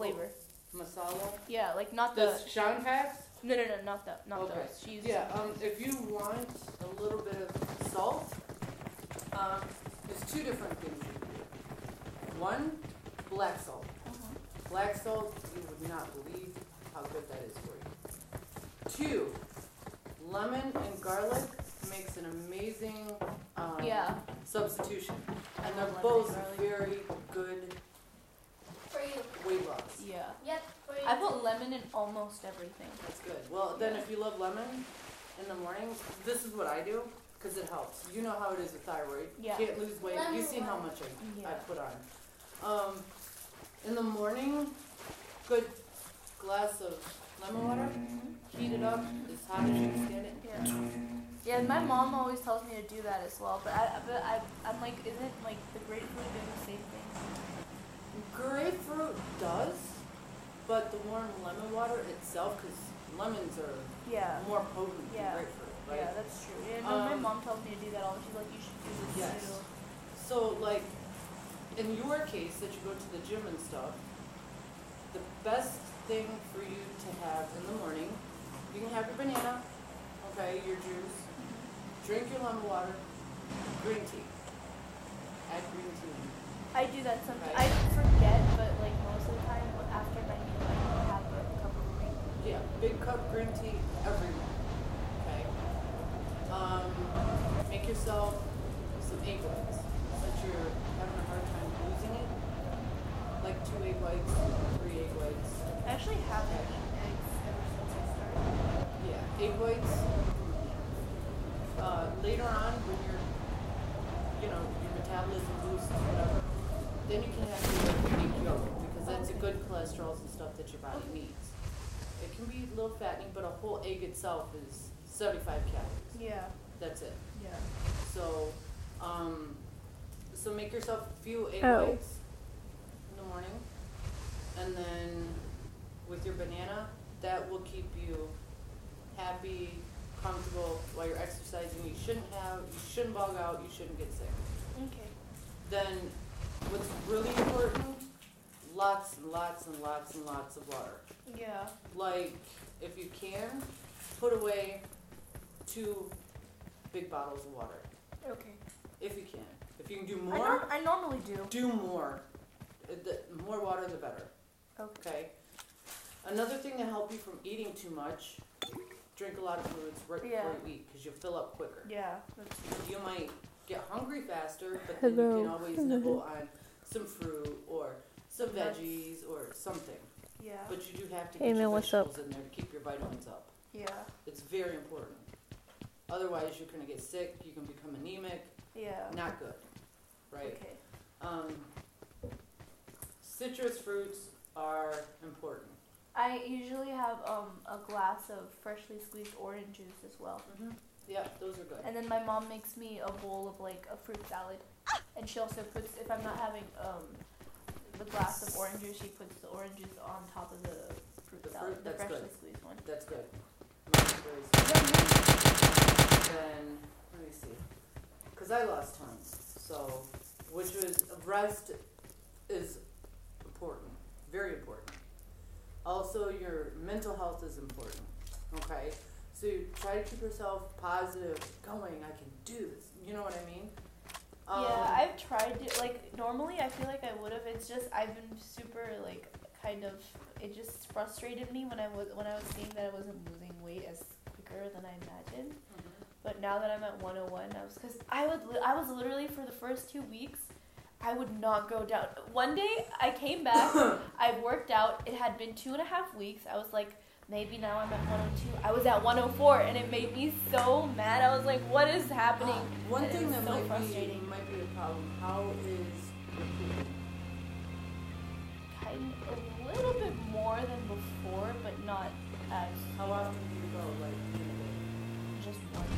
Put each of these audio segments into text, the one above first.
flavor. Masala? Yeah, like not The the... Sean packs? No, not that. Not Okay. those. She's... Yeah, if you want a little bit of salt, there's two different things you can do. One, black salt. Black salt, you would not believe how good that is for you. Two, lemon and garlic makes an amazing substitution. And they're both very good For you. weight loss. Yeah. Yep, for you. I put lemon in almost everything. That's good. Well, then if you love lemon in the morning, this is what I do because it helps. You know how it is with thyroid. Yeah. Can't lose weight. Lemon You've seen how water. much I put on. In the morning, good glass of lemon water. Heat it up as hot as you can stand it. Yeah. Yeah, my mom always tells me to do that as well. But I'm like, isn't like the grapefruit doing the same thing? Grapefruit does, but the warm lemon water itself, because lemons are more potent than grapefruit, right? Yeah, that's true. Yeah, no, my mom tells me to do that all the time. She's like, you should do this too. So, like, in your case, that you go to the gym and stuff, the best thing for you to have in the morning, you can have your banana, okay, your juice, drink your lemon water, green tea. Add green tea in. I do that sometimes. Okay. I forget, but like most of the time, after my meal, I will have a cup of green tea. Yeah, big cup green tea every morning. Okay. Make yourself some egg whites. Since you're having a hard time losing it, like 2 egg whites, 3 egg whites. I actually haven't eaten eggs ever since I started. Yeah, egg whites. Later on, when your metabolism boosts, whatever, then you can have your egg yolk because that's a good cholesterol and stuff that your body needs. It can be a little fattening, but a whole egg itself is 75 calories. Yeah. That's it. Yeah. So, so make yourself a few egg whites in the morning, and then with your banana, that will keep you happy, comfortable while you're exercising. You shouldn't bug out, you shouldn't get sick. Okay. Then, what's really important, lots and lots and lots and lots of water. Yeah. Like, if you can, put away 2 big bottles of water. Okay. If you can. If you can do more, I normally do. do more. The more water, the better. Okay. Another thing to help you from eating too much, drink a lot of fluids right before you eat because you'll fill up quicker. Yeah, that's true. You might get hungry faster, but then you can always nibble on some fruit or some veggies or something. Yeah. But you do have to get your vegetables in there to keep your vitamins up. Yeah. It's very important. Otherwise, you're going to get sick. You can become anemic. Yeah. Not good, right? Okay. Citrus fruits are important. I usually have a glass of freshly squeezed orange juice as well. Yeah, those are good. And then my mom makes me a bowl of like a fruit salad, and she also puts, if I'm not having the glass of orange juice, she puts the orange juice on top of the fruit salad, the freshly squeezed one. That's good. Then let me see, because I lost tons. So, rest is important, very important. Also, your mental health is important. Okay, so you try to keep yourself positive, going. I can do this. You know what I mean? Yeah, I've tried to, like, normally I feel like I would have. It's just I've been super like kind of. It just frustrated me when I was seeing that I wasn't losing weight as quicker than I imagined. But now that I'm at 101, I was literally for the first 2 weeks, I would not go down. One day I came back, I worked out. It had been 2.5 weeks. I was like, maybe now I'm at 102. I was at 104, and it made me so mad. I was like, what is happening? One thing that might be a problem. How is your pooping? Kind of a little bit more than before, but not as. How often do you go? Like just once.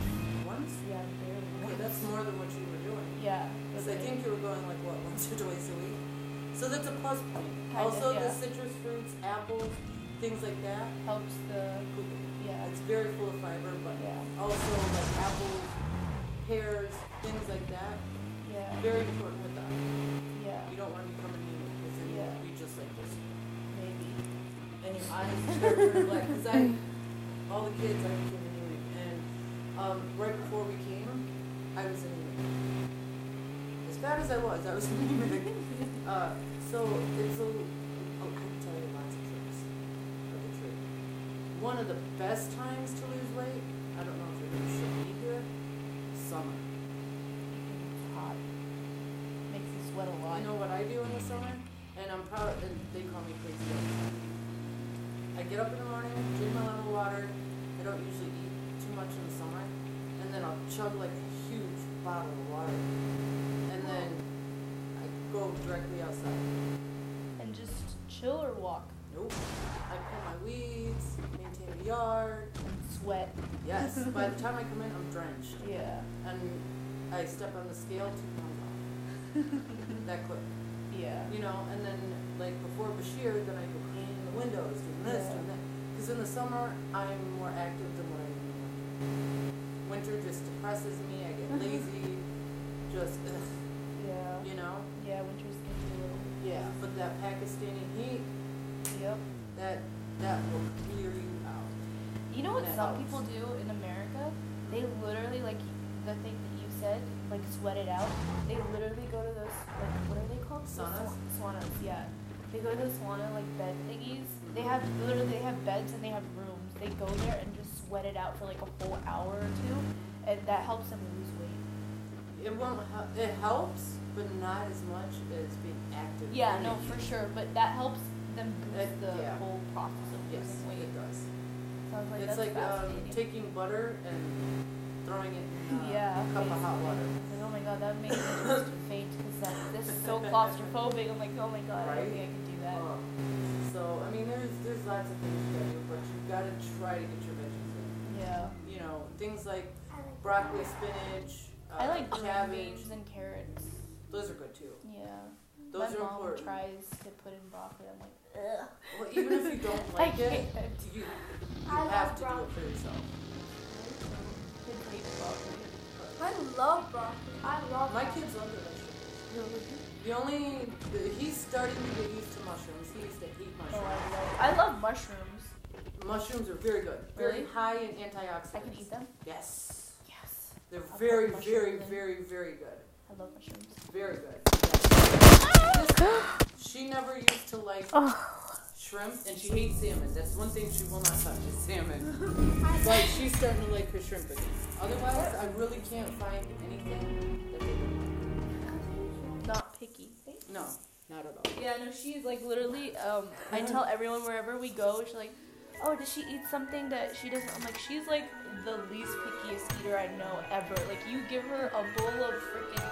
Once? Yeah, barely. Okay, that's more than what you were doing. Yeah. Because I think you were going like what, once or twice a week. So that's a plus point. The citrus fruits, apples, things like that helps the pooping. Yeah. It's very full of fiber, but also like apples, pears, things like that. Yeah. Very important with that. Yeah. You don't want to become anemic because then you'll be just like this. Maybe. I'm sure like, because all the kids, I became anemic. And right before we came, I was anemic. As bad as I was anemic. So it's I can tell you lots of tricks of the tree. One of the best times to lose weight, I don't know if you're going to show me here, summer. It's hot. Makes you sweat a lot. You know what I do in the summer? And I'm proud, and they call me crazy all the time. I get up in the morning, drink my lemon water. I don't usually eat too much in the summer. And then I'll chug like a huge bottle of water. And then I go directly outside. And just chill or walk. Nope. I pull my weeds, maintain the yard. And sweat. Yes. By the time I come in, I'm drenched. Yeah. And I step on the scale 2 pounds off. That quick. Yeah. You know, and then like before Bashir, then I go cleaning the windows, doing this, doing that. Because in the summer, I'm more active than what I am in the winter. Winter just depresses me. I get lazy. Just, ugh, Yeah. you know? Yeah, winter's gonna be a little. Yeah. But that Pakistani heat, Yep. that will clear you out. You know what And it some helps. people do in America? They literally, like, the thing that you said, like, sweat it out. They literally go to those, like, what are they called? Saunas? Saunas, yeah. They go to those sauna, like, bed thingies. They have, literally, they have beds and they have rooms. They go there and just sweat it out for, like, a full hour or two. And that helps them lose weight. It won't help. It helps, but not as much as being active. Yeah, in no, it. for sure. But that helps them boost the yeah. whole process of Yes, losing weight. it does. Sounds like It's that's like fascinating. taking butter and throwing it in Yeah, a cup of hot water. Like, oh my god, that makes me just faint because this is so claustrophobic. I'm like, oh my god, I don't Right? think I can do that. So I mean, there's lots of things you gotta do, but you gotta try to get your veggies in. Yeah. You know, things like broccoli, spinach, I like green cabbage. beans and carrots. Those are good too. Yeah. Those My are mom important. tries to put in broccoli. I'm like, ugh. Well, even if you don't I like it, can't. you I have to love do it for yourself. Kids hate broccoli. I love broccoli. I love My broccoli. kids love their vegetables. He's starting to get used to mushrooms. He used to hate Oh, mushrooms. I love mushrooms. Mushrooms are very good. Very Really? high in antioxidants. I can eat them. Yes. Yes. They're I'll very, put very, mushrooms in. very, very good. I love mushrooms. Very good. She never used to like shrimp, and she hates salmon. That's one thing she will not touch is salmon. But she's starting to like her shrimp again. Otherwise, I really can't find anything that they don't like. Not picky. No, not at all. Yeah, no, she's like literally, I tell everyone wherever we go, she's like, oh, does she eat something that she doesn't? I'm like, she's like the least pickiest eater I know ever. Like, you give her a bowl of freaking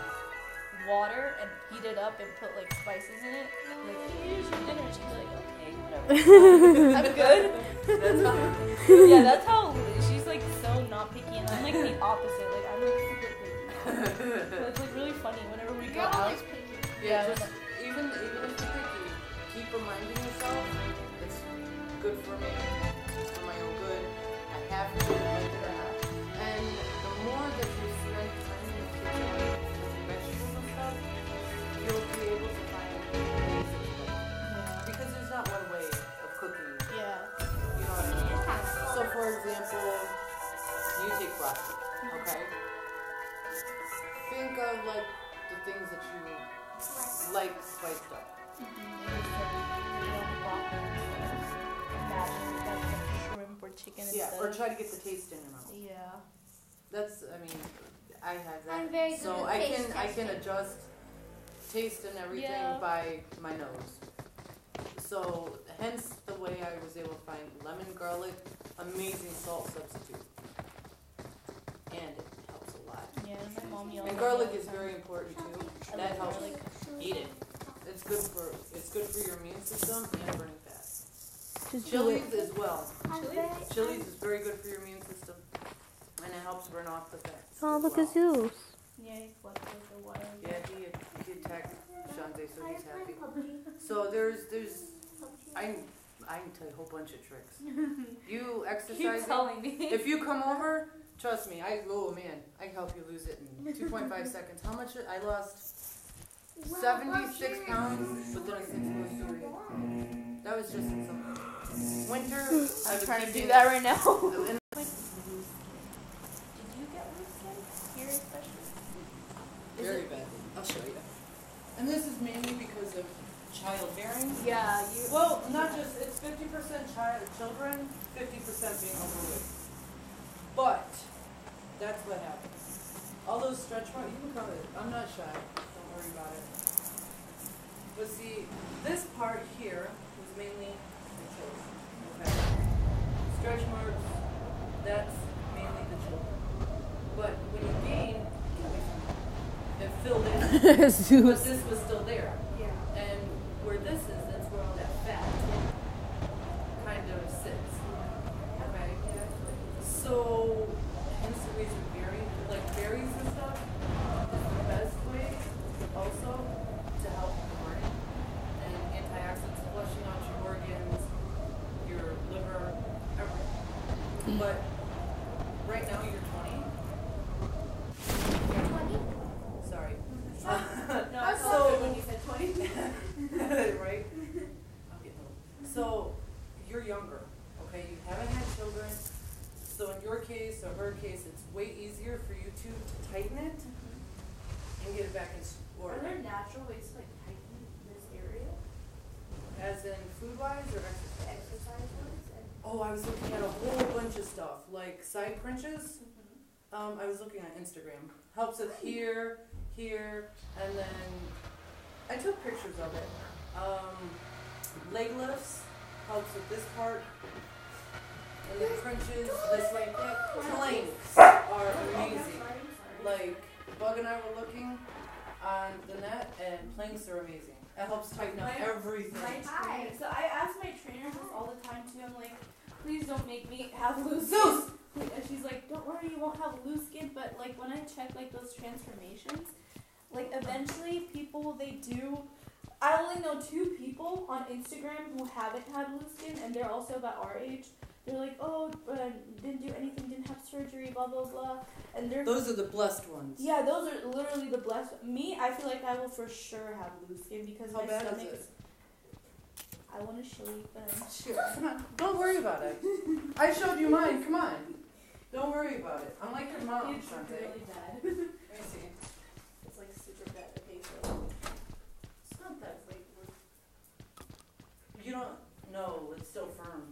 water and heat it up and put like spices in it, like, here's your dinner. She's like, okay, whatever. I'm good. That's how. Yeah, that's how, she's like so not picky, and I'm like the opposite. Like, I'm like super picky. So it's like really funny whenever we go You're out. always picky. Yeah, just even if you're picky, keep reminding yourself it's good for me, it's for my own good. I have to like it or not. And the more that you spend time in the kitchen with vegetables and stuff, you'll be able to find ways to cook. Because there's not one way of cooking. Yeah. You know what I mean? So for example, you take broccoli, okay? Think of like the things that you like spiced up. Shrimp or chicken Yeah, instead. or try to get the taste in your mouth. Yeah. That's, I mean, I have that. I'm very good so at taste I can testing. adjust taste and everything Yeah. by my nose. So hence the way I was able to find lemon garlic, amazing salt substitute, and it helps a lot. Yeah, and my mom yells. And at garlic me is all the very time. important too. I That love helps. garlic. Eat it. It's good for your immune system and burning fat. Just do Chilies it. as well. Chilies? Chilies is very good for your immune system, and it helps burn off the fat. Oh, look at Zeus. Yeah, he slept for a while. Yeah, he attacked Shante, so he's happy. So there's I can tell you a whole bunch of tricks. You Keep exercising. telling me. If you come over, trust me, I can help you lose it in 2.5 seconds. How much I lost? 76 pounds within a 6-month period. That was just in summer. Winter, I'm trying to do that right now. And Did you get loose skin here especially? very badly. I'll show you. And this is mainly because of childbearing. Yeah, you. Well, not just, it's 50% children, 50% being overweight. But that's what happens. All those stretch marks, you can come in. I'm not shy. Don't worry about it. But see, this part here was mainly the children. Okay. Stretch marks, that's mainly the children. But when you gain, it filled in. But this was still there. Yeah. And where this is, that's where all that fat kind of sits. Okay? So, hence the reason berries and stuff is the best way also to help the burning and antioxidants, flushing out your organs, your liver, everything. But right now you're 20. Sorry. No, I I saw saw it it when you said 20. Right? I'll get home. So, you're younger, okay? You haven't had children. So in your case or her case, it's way easier for you two to tighten it and get it back in order. Are there natural ways to like tighten this area? As in food-wise or exercise? Exercise wise? Oh, I was looking at a whole bunch of stuff, like side crunches. I was looking at Instagram. Helps with here, and then I took pictures of it. Leg lifts helps with this part. And the crunches, this right there. Planks are amazing. Like, Bug and I were looking on the net, and planks are amazing. It helps tighten up everything. So I ask my trainer this all the time too. I'm like, please don't make me have loose Zeus! skin. And she's like, don't worry, you won't have loose skin. But like when I check like those transformations, like eventually people they do. I only know 2 people on Instagram who haven't had loose skin, and they're also about our age. They're like, oh, didn't do anything, didn't have surgery, blah, blah, blah. And they're... Those are the blessed ones. Yeah, those are literally the blessed... Me, I feel like I will for sure have loose skin because How my bad stomach... is it? I want to show you, but I'm not sure. Come on, don't worry about it. I showed you mine, come on. Don't worry about it. I'm like your mom, It's Shante. really bad. Let me see. It's like super bad. Okay, so... It's not that, like, you don't, no, it's still firm.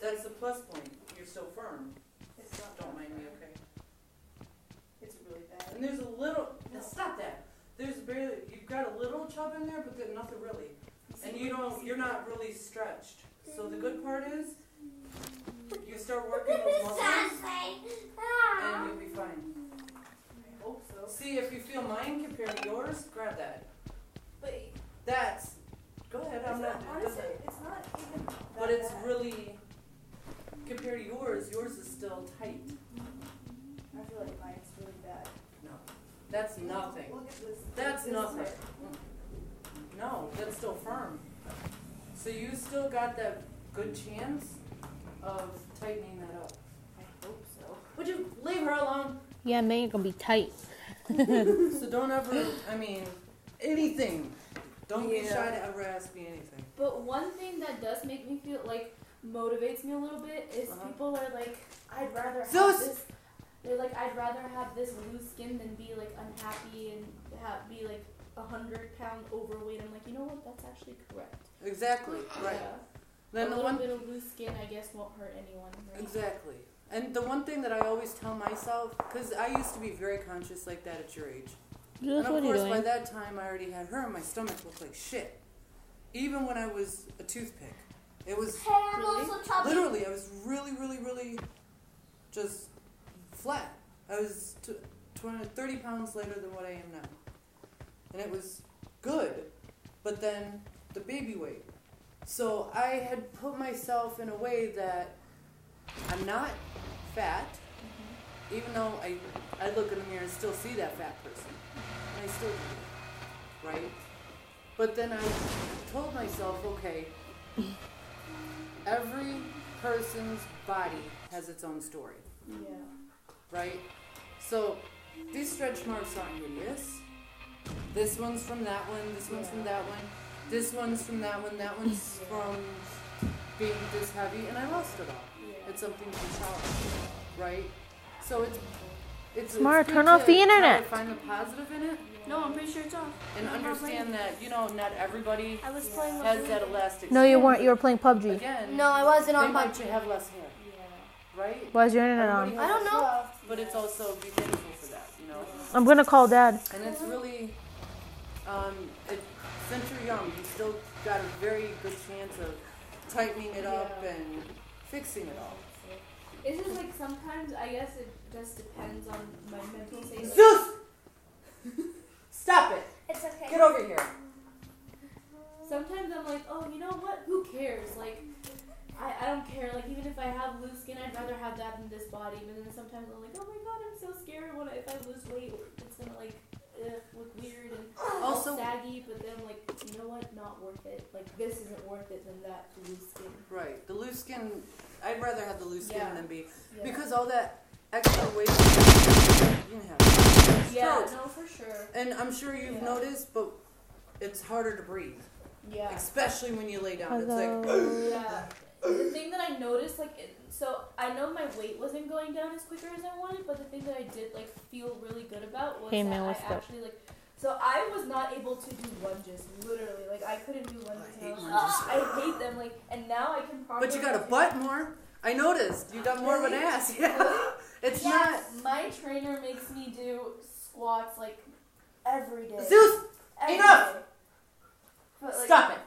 That's the plus point. You're still firm. It's not Don't mind me, okay? It's really bad. And there's a little, stop that. There's barely, you've got a little chub in there, but nothing really. And you're not really stretched. So the good part is, you start working those muscles, and you'll be fine. I hope so. See, if you feel mine compared to yours, grab that. But That's, go ahead, I'm not, honestly, it's not even that but it's bad. really, compared to yours is still tight. I feel like mine's really bad. No, that's nothing. Look at this. That's This nothing. part. No, that's still firm. So you still got that good chance of tightening that up. I hope so. Would you leave her alone? Yeah, man, you're gonna be tight. So don't ever, anything. Don't be Yeah. shy to ever ask me anything. But one thing that does make me feel like motivates me a little bit is people are like, I'd rather have Zeus! this. They're like, I'd rather have this loose skin than be like unhappy and be like 100-pound overweight. I'm like, you know what? That's actually correct. Exactly, right. Yeah. Then a the little one, bit of loose skin, I guess, won't hurt anyone. Right? exactly. And the one thing that I always tell myself, because I used to be very conscious like that at your age. Just And what of are you course, doing? by that time, I already had her, and my stomach looked like shit. Even when I was a toothpick. It was literally, I was really just flat. I was 30 pounds lighter than what I am now. And it was good, but then the baby weight. So I had put myself in a way that I'm not fat, even though I look in the mirror and still see that fat person. And I still do, right? But then I told myself, okay, every person's body has its own story, Yeah. right? So these stretch marks aren't hideous. This one's from that one, this one's from that one, this one's from that one, that one's from being this heavy, and I lost it all. Yeah. It's something to challenge, right? So it's Smart, it's good turn off to the try internet. to find the positive in it, No, I'm pretty sure it's off. and understand that not everybody I was playing with has that elastic. No, you skin. weren't. You were playing PUBG. Again, No, I wasn't they on might PUBG. have less hair, Yeah. right? Why is your internet Everybody on? has I don't less know. hair, but it's also be thankful for that, I'm gonna call Dad. And it's really, since you're young, you still got a very good chance of tightening it up and fixing it all. It's just like sometimes I guess it just depends on my mental state. Like, Zeus! Stop it! It's okay. Get over here. sometimes I'm like, oh, you know what? Who cares? Like, I don't care. Like, even if I have loose skin, I'd rather have that than this body. But then sometimes I'm like, oh my god, I'm so scared if I lose weight, it's gonna like look weird and Also- saggy. But then I'm like, you know what? Not worth it. Like, this isn't worth it than that loose skin. Right. The loose skin, I'd rather have the loose skin Yeah. than be. Yeah. Because all that extra weight, you can have Yeah, strokes. no, for sure. And I'm sure you've Yeah. noticed, but it's harder to breathe. Yeah. Especially when you lay down. It's Hello. like, Yeah. The thing that I noticed, like, so I know my weight wasn't going down as quicker as I wanted, but the thing that I did, like, feel really good about was Hey, that man, I what's up? actually, like, so I was not able to do lunges, literally. Like, I couldn't do lunges. I hate and lunges. I hate them, like, and now I can properly. but you got a butt more. I noticed. You got more of an ass. Yeah. It's Yes, my trainer makes me do squats, like, every day. not. Zeus! Every enough! day. But, like, Stop it!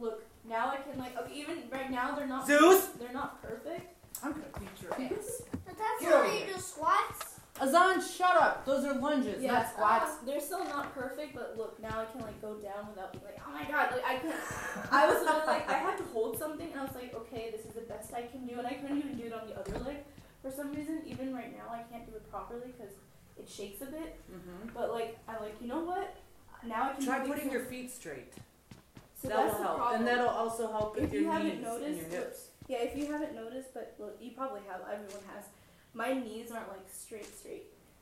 Look, now I can, like, okay, even right now they're not. Zeus! They're not perfect. I'm gonna beat your ass. But that's Get how over you here. do squats. Azan, shut up. Those are lunges, Yeah, not squats. they're still not perfect, but look, now I can like go down without being like, oh my god, like I couldn't. I was literally like, I had to hold something, and I was like, okay, this is the best I can do, and I couldn't even do it on the other leg for some reason. Even right now, I can't do it properly because it shakes a bit. Mm-hmm. But like, I'm like, you know what? Now I can Try do putting things- your feet straight. So that that's will the help, problem. and that'll also help with If you your haven't knees noticed, and your hips. yeah, if you haven't noticed, but look, you probably have. Everyone has. My knees aren't like straight.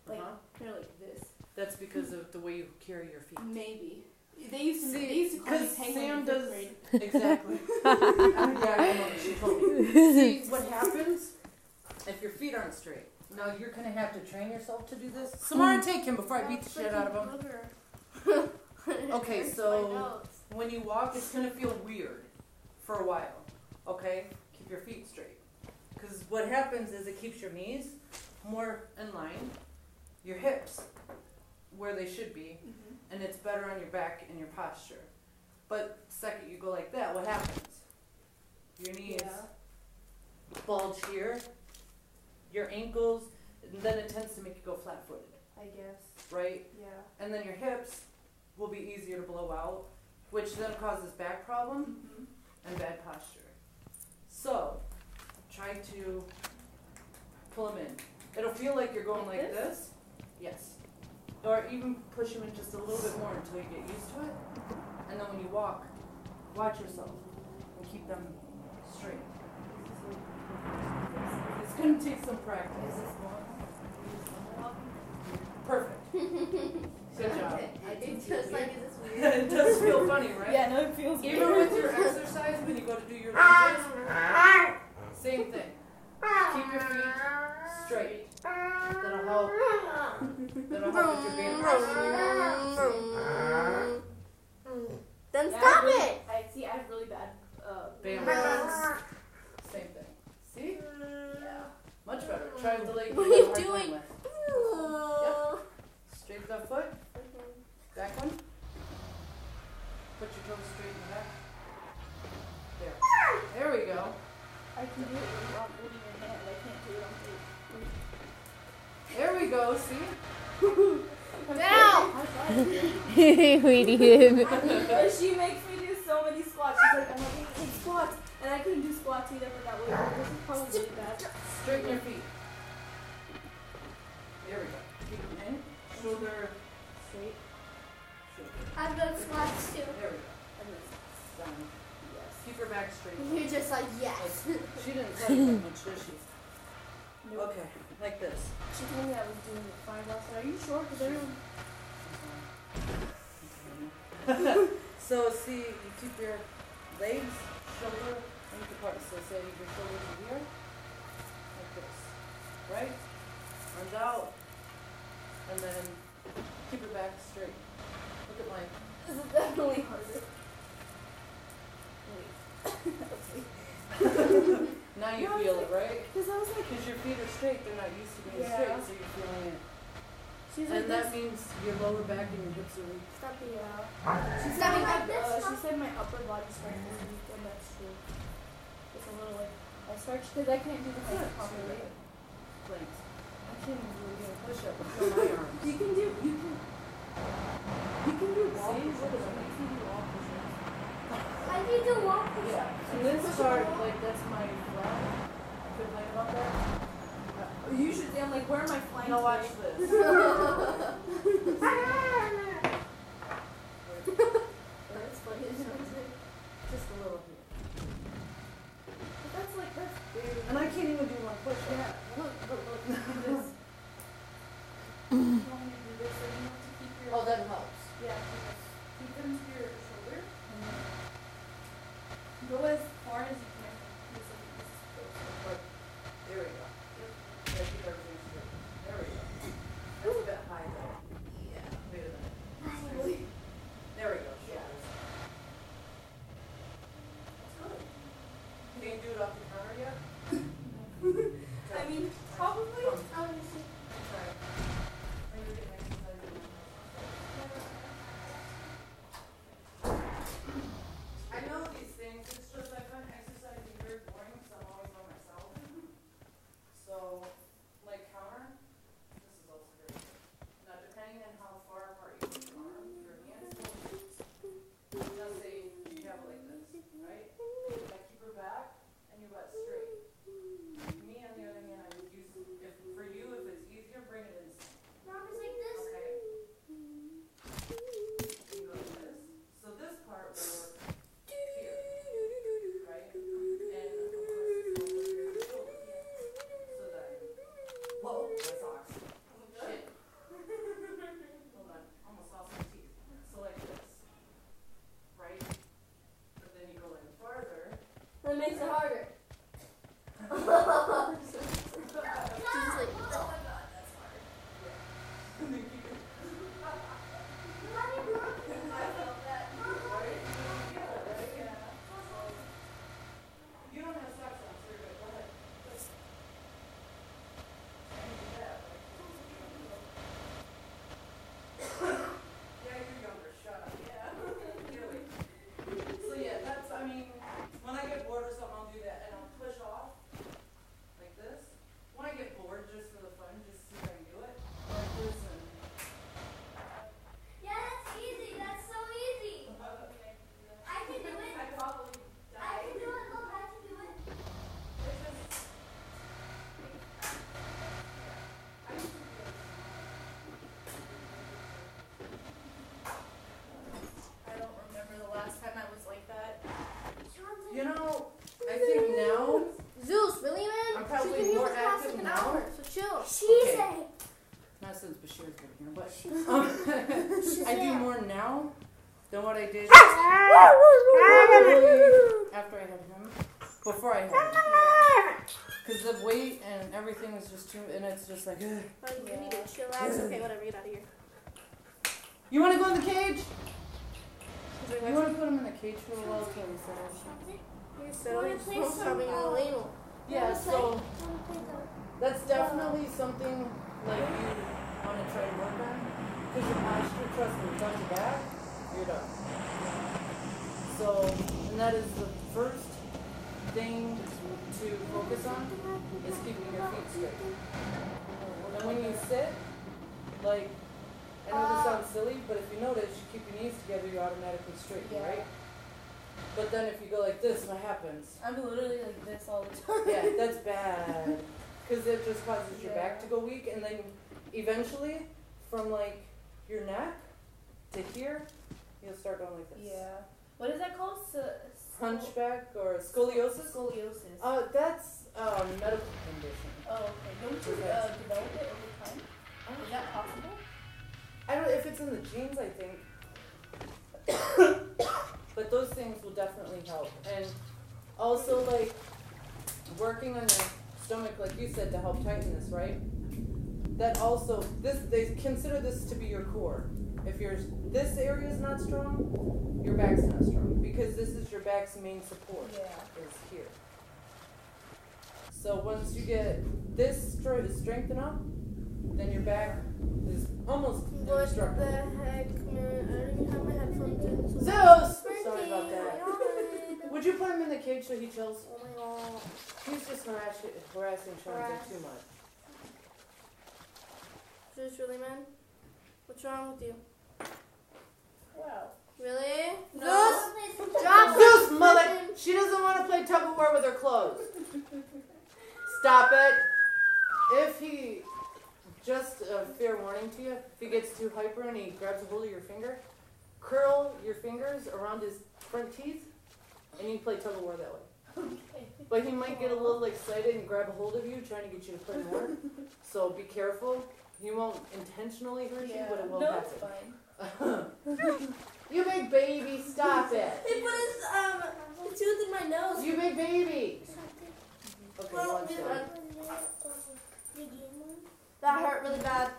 Like they're like this. That's because of the way you carry your feet. Maybe. They used to call me because penguin in Sam fifth does grade. exactly. Yeah, she told me. See what happens if your feet aren't straight. Now you're gonna have to train yourself to do this. Samara, take him before I beat the shit out of him. Okay, so when you walk, it's gonna feel weird for a while. Okay, keep your feet straight. Because what happens is it keeps your knees more in line, your hips where they should be, and it's better on your back and your posture. But the second you go like that, what happens? Your knees bulge here, your ankles, and then it tends to make you go flat-footed, I guess. right? Yeah. And then your hips will be easier to blow out, which then causes back problem and bad posture. So, try to pull them in. It'll feel like you're going Like like this. Yes. Or even push them in just a little bit more until you get used to it. And then when you walk, watch yourself and keep them straight. It's going to take some practice. Perfect. Good job. It's just like, is this weird? It does feel funny, right? Yeah, no, it feels Even weird. with your exercise, when you go to do your lunges, same thing. Keep your feet straight. That'll help. That'll help with your band posture. Then Yeah, stop I really, it. I have really bad Band balance. Same thing. See? Yeah. Much better. Try with the leg. What you are you have a hard time doing? with. Straight that foot. Back one. Put your toes straight in the back. There. There we go. I can do it without moving your hand. I can't do it on feet. There we go. See? Now. We did. But she makes me do so many squats. She's like, I'm like, hey, squats. And I couldn't do squats either for that way. This is probably really bad. Straighten your feet. There we go. Keep them in. Shoulder Straight. shoulder. I've done squats too. There we go. And then Done. yes. Keep her back straight. You're just like, yes. She didn't tell you that much, did she? Nope. Okay, like this. She told me I was doing it fine last night. Are you sure? Because everyone. So see, you keep your legs, shoulder, length apart. say your shoulders are here, like this, right? Arms out, and then keep your back straight. Look at mine. This is definitely harder. Now you feel it, right? Because I was like, Because your feet are straight, they're not used to being Yeah. straight, so you're feeling it. she's And like that this. means your lower back and your hips are weak. Stop the, She Is said, that my, like this? she said my upper body starts this week, and that's true. It's a little like, I start, because I can't do the plank properly. Planks. I can't even really do a Push up. Feel my arms. You can do wall See? push-ups. It makes you do wall push-ups. I need to walk push Yeah. up. And this part, like, that's my flat. Feel like about that? Usually I'm like, where are my flanks? Now watch today? this. That's funny. Just a little bit. But that's big. And I can't even do one push. Yeah, look, do this. You want me to do this, or you have to keep your... Oh, that helps. Yeah, keep them to your shoulder. Go as far as you can. Just like this. But there we go. Yeah, keep everything straight. There we go. That's a bit high though. Yeah. Wait a minute. There we go. Yeah. Shoulders. Can you do it off the counter yet? I mean, probably. Try it. Or you can exercise it. I know these things, it's just I find exercising very boring because I'm always by myself. So, like counter, this is also very good. Now, depending on how far apart you put your arms, your hands, now say you have it like this, right? I keep her back and your butt straight. Me, on the other hand, I would use, if for you, if it's easier, bring it in. Mom is like this. Okay. You go like this. So this part will work here, right? And of course, over here, shoulder. So that, whoa, my socks. Shit. Hold on, almost lost my teeth. So like this, right? But then you go in farther. That makes it harder. She's like, oh my god, that's hard. And then keep it. I felt that. You don't have socks on, so you're good. Go ahead. Yeah, you're younger. Shut up. Yeah. Get away. So yeah, that's, I mean, when I get bored or something, I'll do that, and I'll push off like this. When I get bored, just for the fun, just see if I can do it. Like this and. Yeah, that's easy. That's so easy. I can do it. I can do it. Look, I can do it. I don't remember the last time I was like that. You know, I think now Zeus, really, man? I'm probably She's been more using class active like an now. hour, so chill. Okay. Not since Bashir's been here, but I do more now than what I did after I had him. Before I had him. Because the weight and everything is just too, and it's just like, ugh. Oh, you need to chillax. Okay, whatever. Get out of here. You want to go in the cage? You want to put him in the cage for a while till he settles? So he's coming in the lane. Yeah, so that's definitely something like you want to try to work on. Because your posture, trust me, front to back, you're done. So, and that is the first thing to focus on, is keeping your feet straight. And when you sit, like, I know this sounds silly, but if you notice, you keep your knees together, you're automatically straight, right? But then if you go like this, what happens? I'm literally like this all the time. Yeah, that's bad. Because it just causes your back to go weak, and then eventually, from like your neck to here, you'll start going like this. Yeah. What is that called? Hunchback or scoliosis? Scoliosis. That's a medical condition. Oh, okay. Don't you develop it over time? Is that possible? I don't know if it's in the genes, I think. But those things will definitely help. And also, like, working on your stomach, like you said, to help tighten this, right? That also, they consider this to be your core. If this area is not strong, your back's not strong, because this is your back's main support. Is here. So once you get this strengthened up, then your back is almost indestructible. What the heck, man? I don't even have my headphones in. Zeus! Sorry about that. Would you put him in the cage so he chills? Oh my god. He's just harassing Sean too much. Zeus, really, man? What's wrong with you? Wow. Really? Zeus! Drop Zeus, it. mother! She doesn't want to play tug of war with her clothes. Stop it. If he, just a fair warning to you, if he gets too hyper and he grabs a hold of your finger, curl your fingers around his front teeth, and you can play tug of war that way. But he might get a little excited and grab a hold of you, trying to get you to play more. So be careful. He won't intentionally hurt you, but it will happen. It's fine. You big baby, stop it. He put his tooth in my nose. You big baby. Okay, Well, watch that. That hurt really bad.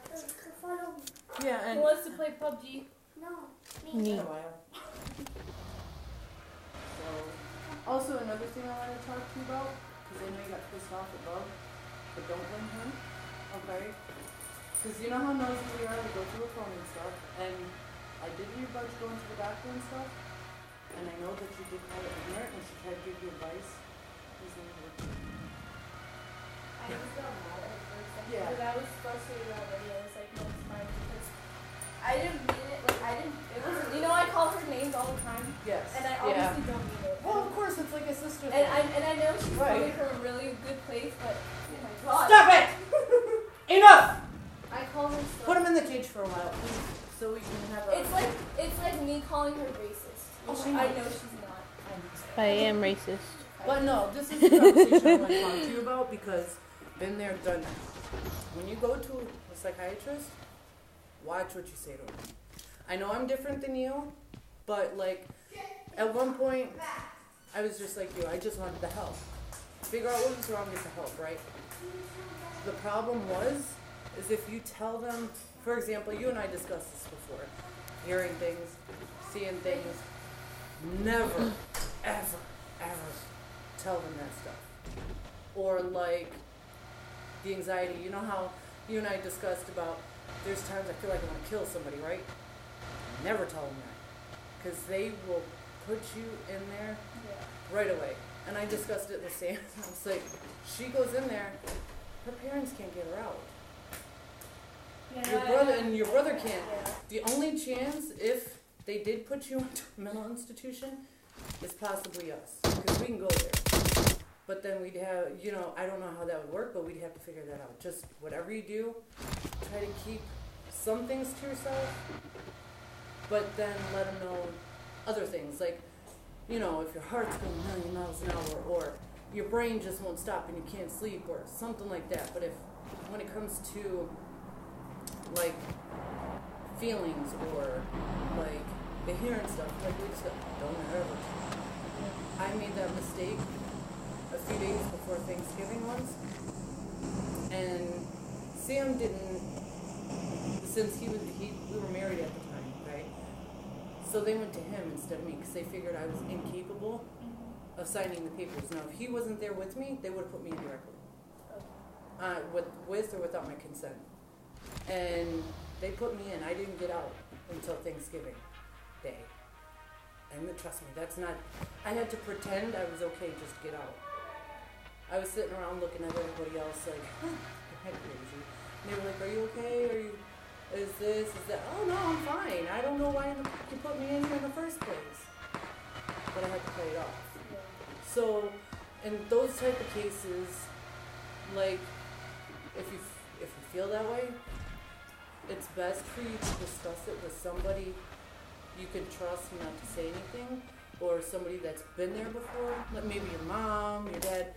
Yeah, Who and wants to play PUBG? Me. in a while. So, also another thing I want to talk to you about, because I know you got pissed off at Bub, but don't blame him, okay? Because you know how nosy we are to go through a phone and stuff, and I did hear about you going to the doctor and stuff, and I know that you did call it ignorant, and she tried to give you advice. His name was I just got mad at her for a second. Yeah. But I was frustrated already. I was like, no, it's fine. Because I didn't mean it. Like, I didn't. It wasn't. You know, I call her names all the time. Yes. And I Yeah. obviously don't mean it. Well, of course, it's like a sister And thing. I know she's Right. coming from a really good place, but oh my god. Stop it! Enough! I call her so. Put him in the cage for a while, please, so we can have a... It's like me calling her racist. Oh, she I knows. know she's not. I am racist. But no, this is the conversation I want to talk to you about, because been there, done that. When you go to a psychiatrist, watch what you say to them. I know I'm different than you, but like, at one point, I was just like you. I just wanted the help. Figure out what was wrong, get the help, right? The problem is if you tell them, for example, you and I discussed this before, hearing things, seeing things, never, ever, ever tell them that stuff. Or like, the anxiety, you know how you and I discussed about, there's times I feel like I want to kill somebody, right? Never tell them that. Because they will put you in there right away. And I discussed it with Sam. It's like, she goes in there, her parents can't get her out. Your brother can't. Yeah. The only chance, if they did put you into a mental institution, is possibly us. Because we can go there. But then we'd have, you know, I don't know how that would work, but we'd have to figure that out. Just whatever you do, try to keep some things to yourself, but then let them know other things. Like, you know, if your heart's going a million miles an hour, or your brain just won't stop and you can't sleep, or something like that. But when it comes to, like, feelings, or, like, the hearing stuff, like we just don't ever. I made that mistake a few days before Thanksgiving once, and Sam didn't, since we were married at the time, right? So they went to him instead of me, because they figured I was incapable of signing the papers. Now, if he wasn't there with me, they would have put me in directly, with or without my consent. And they put me in. I didn't get out until Thanksgiving Day. And trust me, that's not, I had to pretend I was okay just to get out. I was sitting around looking at everybody else like, you're head crazy. And they were like, are you okay? Is this, is that? Oh no, I'm fine. I don't know why you put me in here in the first place. But I had to play it off. Yeah. So, in those type of cases, like, if you feel that way, it's best for you to discuss it with somebody you can trust not to say anything, or somebody that's been there before, like maybe your mom, your dad,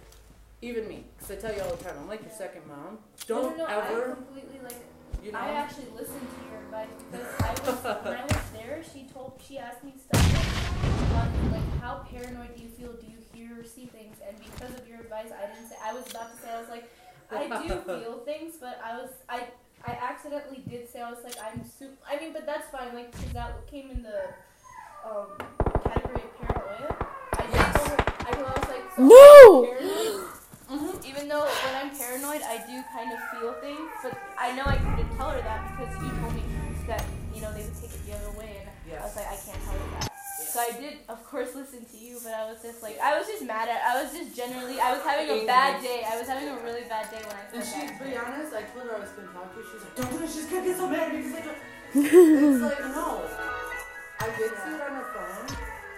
even me. Because I tell you all the time, I'm like your second mom. Don't No, ever, I completely like. you know. I actually listened to your advice because when I was there, she asked me stuff like, on like how paranoid do you feel? Do you hear or see things? And because of your advice, I didn't say. I was about to say I was like, I do feel things, but I accidentally did say I was like I'm super. I mean, but that's fine. Like, cause that came in the category of paranoia. I was like, so No! I'm paranoid. Even though when I'm paranoid, I do kind of feel things, but I know I couldn't tell her that because you told me that, you know, they would take it the other way, and I was like, I can't tell her that. So I did, of course, listen to you, but I was just like, I was just mad at, I was just generally, I was having a bad day. I was having a really bad day when I And said that. to be honest, I told her I was going to talk to you. She's like, don't do it. She's going to get so mad because I don't. It's like, no. I did see it on her phone,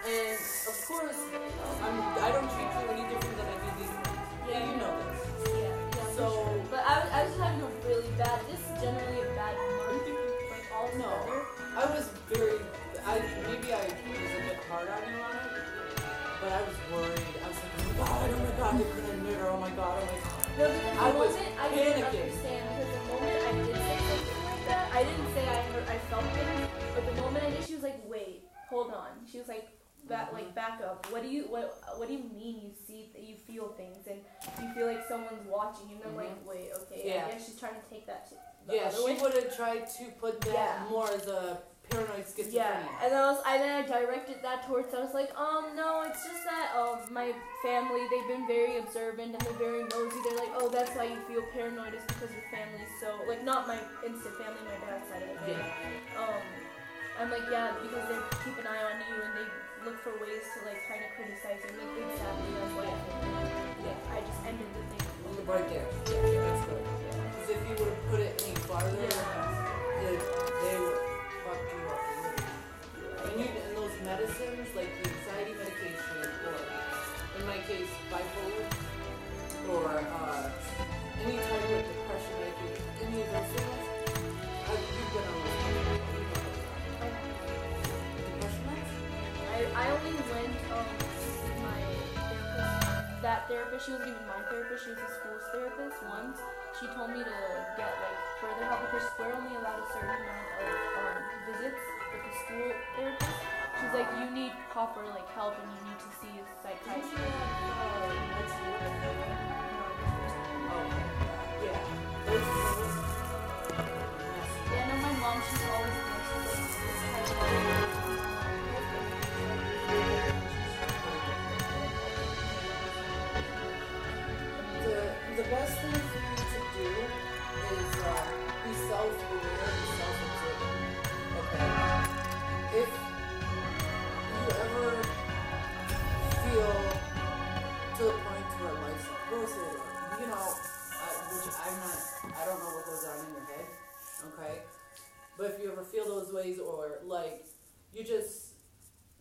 and of course, I don't treat you any different than I do these things. Yeah, you know this. Yeah, So, but I was having a really bad, just generally a bad month, like all together. I was maybe I was a bit hard on you on it, but I was worried. I was like, oh my god, they're gonna admit her, oh my god. No, because I the was moment I panicking. didn't understand, because the moment I did say something like that, I didn't say I felt things, but the moment I did, she was like, wait, hold on. She was like, back up. What do you mean you feel things and you feel like someone's watching you? And I'm like, wait, okay, I guess she's trying to take that to the other she way. would have tried to put that more as a paranoid schizophrenia. Yeah, and then I directed that towards. I was like, no, it's just that my family, they've been very observant and they're very nosy. They're like, oh, that's why you feel paranoid is because your family's so like not my instant family, my dad's side of the family. I'm like, yeah, because they keep an eye on you and they look for ways to like kind of criticize you. Like exactly that's what I think. Yeah, I just ended the thing. Right there. Yeah, that's good. Because if you would have put it any farther, they would fuck you up. And those medicines, like the anxiety medication, or in my case, bipolar, or any type of depression medication, any of those things, you've been on those medications. Depression meds? I only went with my therapist. That therapist, she wasn't even my therapist, she was the school's therapist once. She told me to get like further help because we're only allowed a certain amount of visits with the school therapist. She's like, you need proper like help and you need to see a psychiatrist. Yeah, no, my mom, she's always been The best thing for you to do is be self-aware and self-observant. Okay? If you ever feel to the point where life's like bullshit, you know, I don't know what goes on in your head, okay? But if you ever feel those ways or like you're just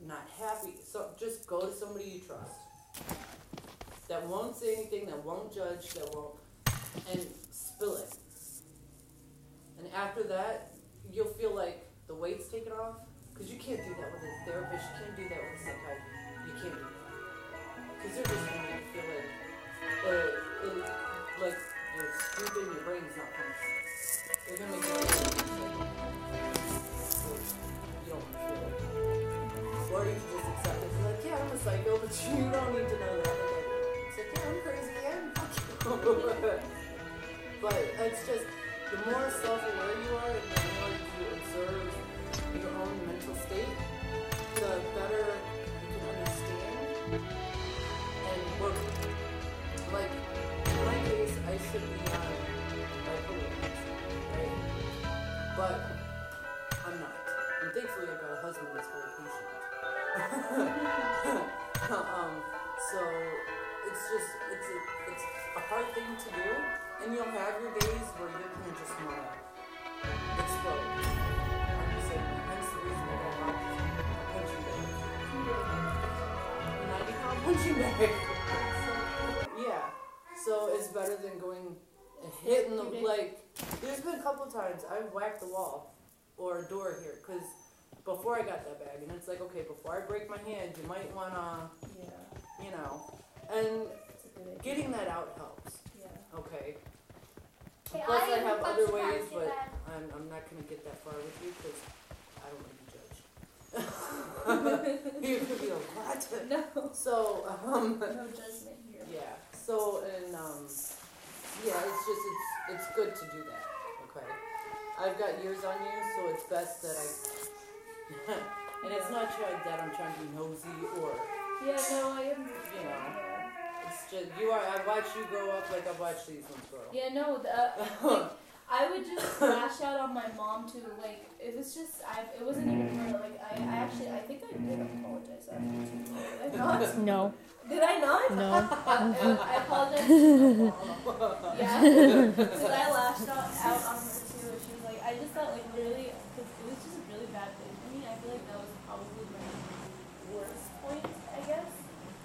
not happy, so just go to somebody you trust. That won't say anything, that won't judge, that won't, and spill it. And after that, you'll feel like the weight's taken off, because you can't do that with a therapist, you can't do that with a psychiatrist, you can't do that. Because they're just going to make you feel like you're stupid, your brain's not functioning. They're going to make you feel like you don't want to feel it. Or you can just accept it, you're like, yeah, I'm a psycho, but you don't need to know that. I'm crazy and but it's just the more self-aware you are and the more you observe your own mental state, the better you can understand and work. Like in my case, I should be on bipolar, right? But I'm not. And thankfully I got a husband that's very patient. So it's a hard thing to do, and you'll have your days where you're gonna just wanna explode. I'm just saying, hence the reason I got a punching bag. 90-pound punching bag. Yeah. So it's better than going and hitting the there's been a couple times I've whacked the wall or a door here, because before I got that bag, and it's like, okay, before I break my hand, you might wanna you know, and getting that out helps. Yeah. Okay. Plus, I have other ways, but I'm not gonna get that far with you because I don't want to be judged. You could be like, what? No. So, No judgment here. yeah. So, and, yeah, it's good to do that, okay? I've got years on you, so it's best that I, and it's not that I'm trying to be nosy or, Yeah, no, I am. you know, it's just, I watched you grow up like I've watched these ones grow. Yeah, no, like, I would just lash out on my mom too. Like, it was just, it wasn't even her. Like, I think I did apologize after too. Did I not? No. Did I not? No. I apologize to my mom. Yeah. Because I lashed out on her too. And she was like, I just thought, like, literally, because it was just a really bad day for me. I feel like that was probably my worst point, I guess.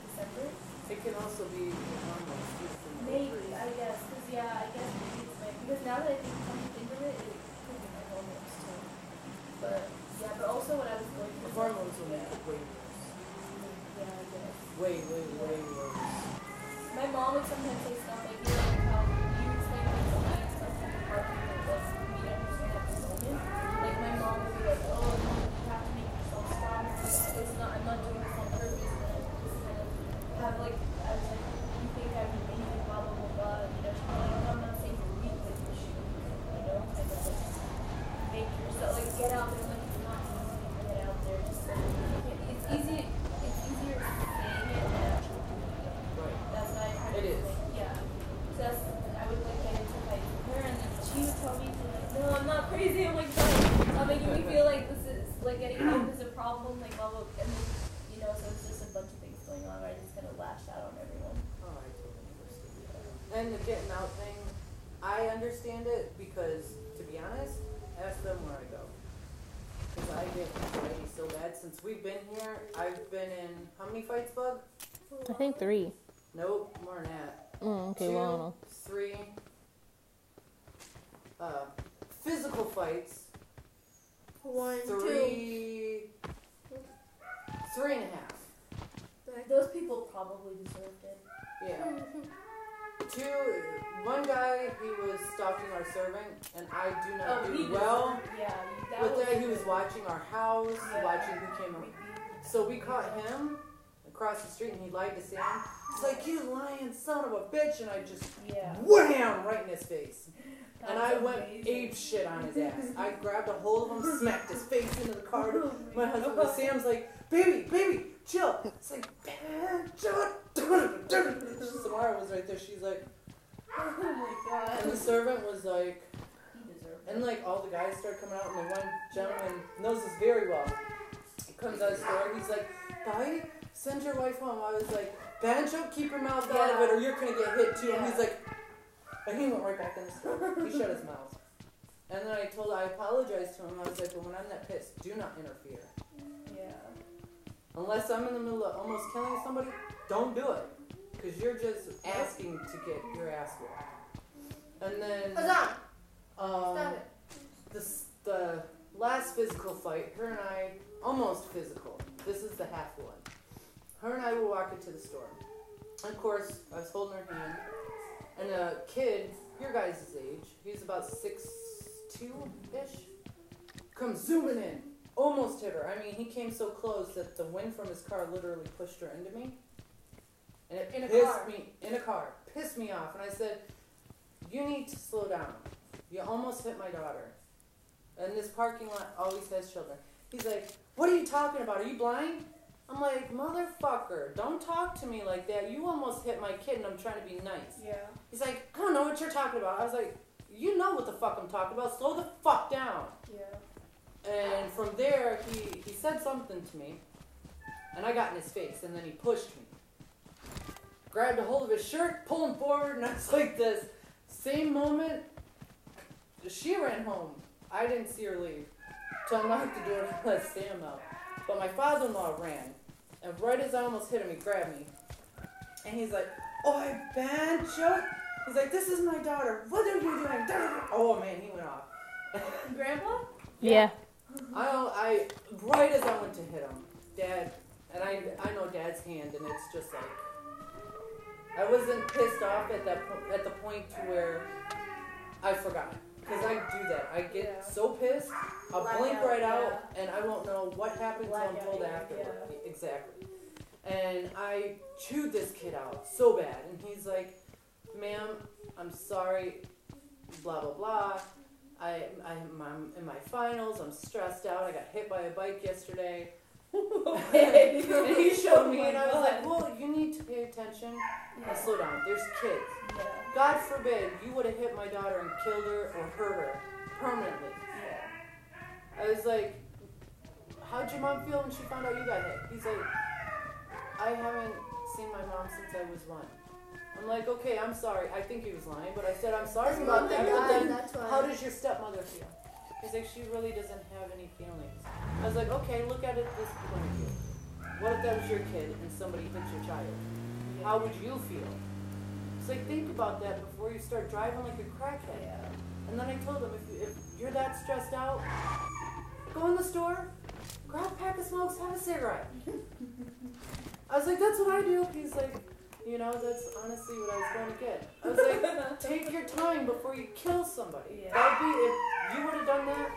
December. It can also be hormones. Maybe, I guess. Because, yeah, I guess maybe it's my, because now that I come to think of it, it could be my hormones too. But, yeah, but also when I was going The through hormones will make it way worse. yeah, I guess. Way worse. My mom would sometimes say stuff like, you know, how you explain things to me and stuff like the part that was me to understand at the moment. Like, my mom would be like, oh, no, you have to make yourself strong. It's not, I'm not doing this on purpose. And I would just kind of have, like, I was like, you think I'm mean, like, blah, blah, blah, blah. You know, she'd be like, no, I'm not saying you're weak, but you should, you know, kind of like, make yourself, like, get out there. Like, it's not easy to get out there. Just, like, it's easier saying it than actually doing it. Right. That's what I kind of It is. think, yeah. So that's, I would like get into fight with her, and then she would tell me to like, no, I'm not crazy. I'm like, stop making me feel like this is like getting help is a problem, like blah blah. And then, you know, so it's just a bunch of things going on where I just kind of lashed out on everyone. Oh, I totally understand. And the getting out thing, I understand it because, to be honest, ask them where I go. Because I get anxiety so bad. Since we've been here, I've been in, how many fights, Bug? I think 3. Nope, more than that. Okay, 2, well, I don't know. 3, physical fights. 1, 3, 3.5. Those people probably deserved it. Yeah. 2, one guy, he was stalking our servant, and I do not do well. Yeah, that But was then he was watching our house, Yeah. watching who came up. So we caught him across the street, and he lied to Sam. He's like, you lying son of a bitch, and I just Yeah. wham right in his face. And That's I went amazing. ape shit on his ass. I grabbed a hold of him, smacked his face into the car. My husband was Sam's like, baby, chill. It's like, Samara was right there. She's like, Oh my god. and the servant was like, He deserved it. and like all the guys started coming out, and the one gentleman knows this very well. He comes out of the store, he's like, bye, send your wife home. I was like, Banjo, keep your mouth out of it or you're gonna get hit too. And he's like, and he went right back in the store. He shut his mouth. And then I apologized to him. I was like, well, when I'm that pissed, do not interfere. Yeah. Unless I'm in the middle of almost killing somebody, don't do it. Because you're just asking to get your ass whooped. And then, Stop it. the last physical fight, her and I, almost physical. This is the half one. Her and I were walking to the store. And of course, I was holding her hand. And a kid, your guys' age, he's about 6'2"-ish, comes zooming in. Almost hit her. I mean, he came so close that the wind from his car literally pushed her into me. And it pissed me off. And I said, you need to slow down. You almost hit my daughter. And this parking lot always has children. He's like, what are you talking about? Are you blind? I'm like, motherfucker, don't talk to me like that. You almost hit my kid and I'm trying to be nice. Yeah. He's like, I don't know what you're talking about. I was like, you know what the fuck I'm talking about. Slow the fuck down. Yeah. And from there, he said something to me. And I got in his face. And then he pushed me. Grabbed a hold of his shirt, pulled him forward. And I was like this. Same moment, she ran home. I didn't see her leave. So I knocked the door and let Sam out. But my father-in-law ran. And right as I almost hit him, he grabbed me. And he's like, oi, Banjo. He's like, this is my daughter. What are you doing? Oh, man, he went off. Grandpa? Yeah. I right as I went to hit him, Dad, and I know Dad's hand, and it's just like, I wasn't pissed off at the point to where I forgot. because I do that. I get Yeah. so pissed, I'll Black blink out, right yeah. out, and I won't know what happened until I'm Black told out, yeah. afterward. Exactly. And I chewed this kid out so bad, and he's like, "Ma'am, I'm sorry, blah blah blah. I'm in my finals. I'm stressed out. I got hit by a bike yesterday." Okay. And he showed me, Oh my and I was God. like, "Well, you need to pay attention and slow down. There's kids. Yeah. God forbid you would have hit my daughter and killed her or hurt her permanently." Yeah. I was like, "How'd your mom feel when she found out you got hit?" He's like, "I haven't seen my mom since I was 1." I'm like, "Okay, I'm sorry." I think he was lying, but I said, "I'm sorry about that." But then, how does your stepmother feel? He's like, "She really doesn't have any feelings." I was like, "Okay, look at it this point of view. What if that was your kid and somebody hit your child? How would you feel?" It's like, think about that before you start driving like a crackhead. Yeah. And then I told him, if you're that stressed out, go in the store, grab a pack of smokes, have a cigarette. I was like, "That's what I do." He's like, "That's honestly what I was going to get." I was like, "Take your time before you kill somebody." Yeah. That'd be, if you would have done that,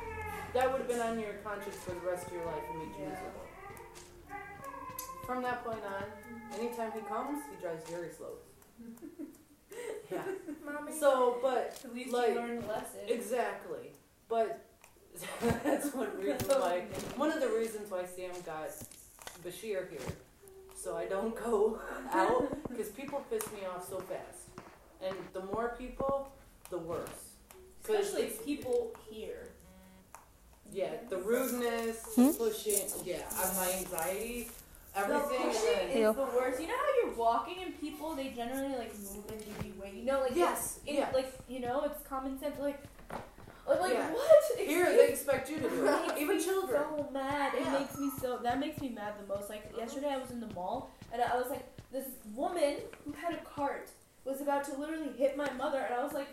that would have been on your conscience for the rest of your life and made you miserable. From that point on, anytime he comes, he drives very slow. Yeah. Mommy. So, but At least like, you learned a lesson. exactly. But that's one of the reasons why Sam got Bashir here. So I don't go out, because people piss me off so fast. And the more people, the worse. 'Cause Especially it's- people here. Yeah, the rudeness, pushing, my anxiety, everything. The pushing and is Ew. the worst. You know how you're walking and people, they generally like move and give you way. Like Yes, it's, yeah. like it's common sense. Like Yeah. what? Here, they expect you to do it. Even children. So mad. Yeah. That makes me mad the most. Like yesterday I was in the mall and I was like, this woman who had a cart was about to literally hit my mother and I was like,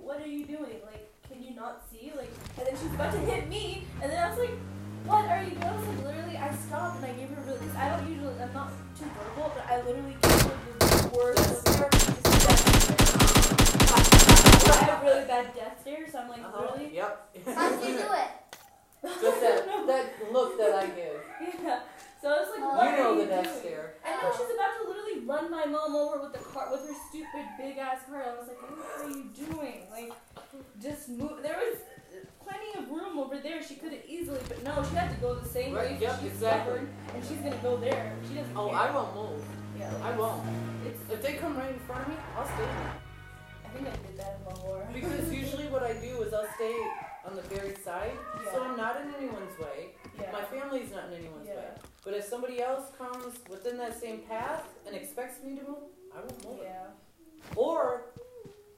what are you doing? Like, can you not see? Like, and then she was about to hit me and then I was like, what are you doing? I was like, literally, I stopped and I gave her really, because I'm not too verbal, but I literally gave her the worst I have really bad death stare, so I'm like, really? Yep. How'd you do it? Just that look that I give. Yeah. So I was like, what You know are the you death doing? stare. I know she's about to literally run my mom over with her stupid big ass cart. I was like, what are you doing? Like, just move. There was plenty of room over there. She could have easily, but no, she had to go the same way. Right, yep, She's exactly. stubborn, and she's gonna go there. She doesn't Oh, care. I won't move. Yeah, like, I won't. It's. If they come right in front of me, I'll stay there. I think I did that in Lahore. Because usually what I do is I'll stay on the very side, so Yeah. I'm not in anyone's way. Yeah. My family's not in anyone's Yeah. way. But if somebody else comes within that same path and expects me to move, I won't move. Yeah. Or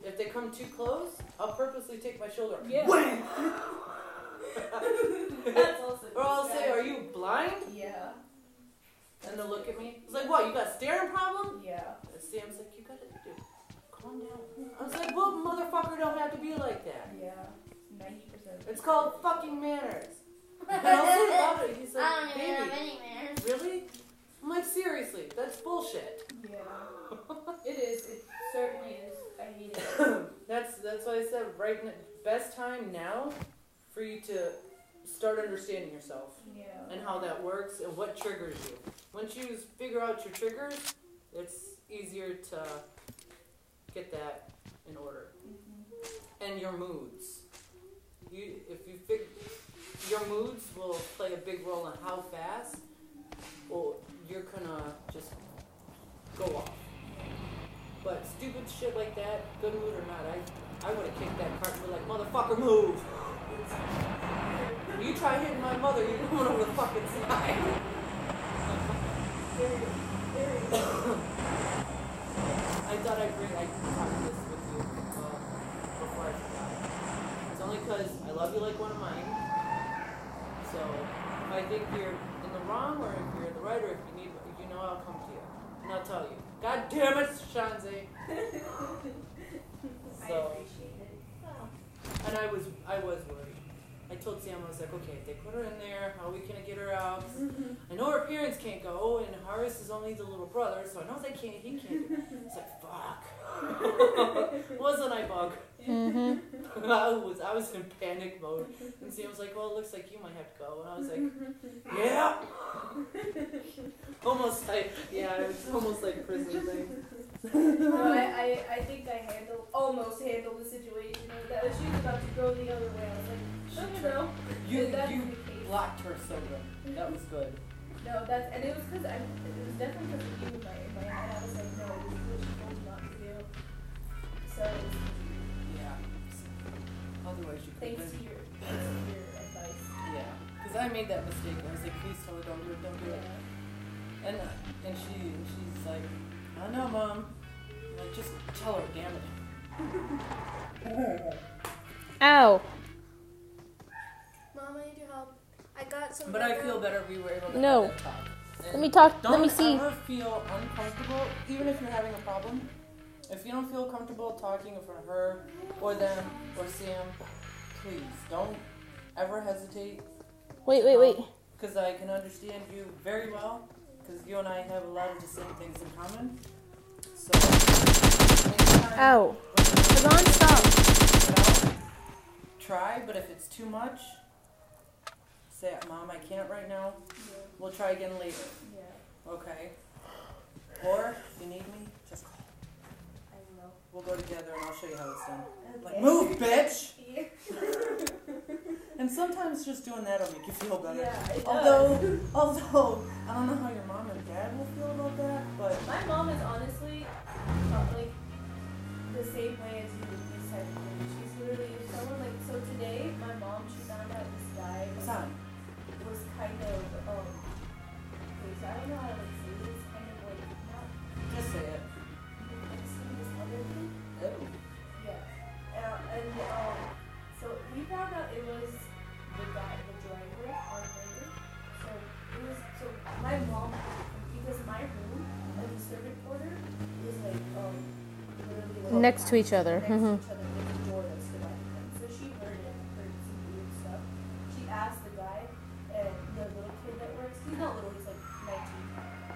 if they come too close, I'll purposely take my shoulder. Yeah. Wham! That's also. Or I'll say, "Are you blind?" Yeah. And they'll look at me. It's like, "What? You got a staring problem?" Yeah. Sam's like, "You gotta calm down." I was like, "Well, motherfucker, don't have to be like that. Yeah. 90%. It's called fucking manners." And I'll say about it. He's I like, don't even have "Baby, any manners. really?" I'm like, "Seriously, that's bullshit." Yeah. It is. It certainly is. I hate it. That's why I said best time now for you to start understanding yourself Yeah. and how that works and what triggers you. Once you figure out your triggers, it's easier to get that in order. And your moods. Your moods will play a big role in how fast you're gonna just go off. But stupid shit like that, good mood or not, I would have kicked that cart and be like, "Motherfucker, move!" You try hitting my mother, you're going over the fucking side. I thought I'd talk this with you before I forgot. It's only because I love you like one of mine. So if I think you're in the wrong or if you're in the right or if you know, I'll come to you and I'll tell you. God damn it, Shanze. I appreciate it. And I was worried. I told Sam, I was like, okay, if they put her in there, how are we gonna get her out? I know her parents can't go, and Horace is only the little brother, so I know he can't do it. It's like, fuck. Wasn't I, Bug? Mm-hmm. I was in panic mode. And Sam was like, well, it looks like you might have to go. And I was like, yeah. Almost like, yeah, it's almost like a prison thing. No, I think I almost handled the situation. That she was about to go the other way. I was like, no. You blocked her so good. That was good. No, and it was because it was definitely because of you in my head. I was like, no, this is what she told me not to do. So, yeah. Otherwise, you could thanks to your advice. Yeah. Because I made that mistake. I was like, please tell her, don't do it, don't do it. And she's like, I don't know, Mom. I'm like, just tell her, damn it. Ow. Mom, I need your help. I got some. But I feel better we were able to No. have that talk. And Let me talk. don't Let me see. ever feel uncomfortable, even if you're having a problem. If you don't feel comfortable talking in front of her or them or Sam, please don't ever hesitate. Wait. Because I can understand you very well. Because you and I have a lot of the same things in common. So, anytime Ow. Devon, stop. Try, but if it's too much, say, Mom, I can't right now. Yeah. We'll try again later. Yeah. Okay? Or, if you need me, just call. I will. We'll go together and I'll show you how it's done. Okay. Like, move, bitch! Yeah. And sometimes just doing that will make you feel better. Yeah, it Although, does. I don't know how your mom and dad will feel about that, but My mom is honestly like the same way as you with these type of things. She's literally, if someone like, so today, my mom, she found out this guy son, was kind of, please, I don't know how to like say this, kind of like, not, just say it. like, saying this other thing. Ew. Yeah. So we found out it was the guy, the driver, our neighbor. So my mom, because my room and the servant quarter is like, literally like Next to each other. Next to each other, there's a door that's dividing them. So she heard some weird stuff. She asked the guy, and the little kid that works, he's not little, he's like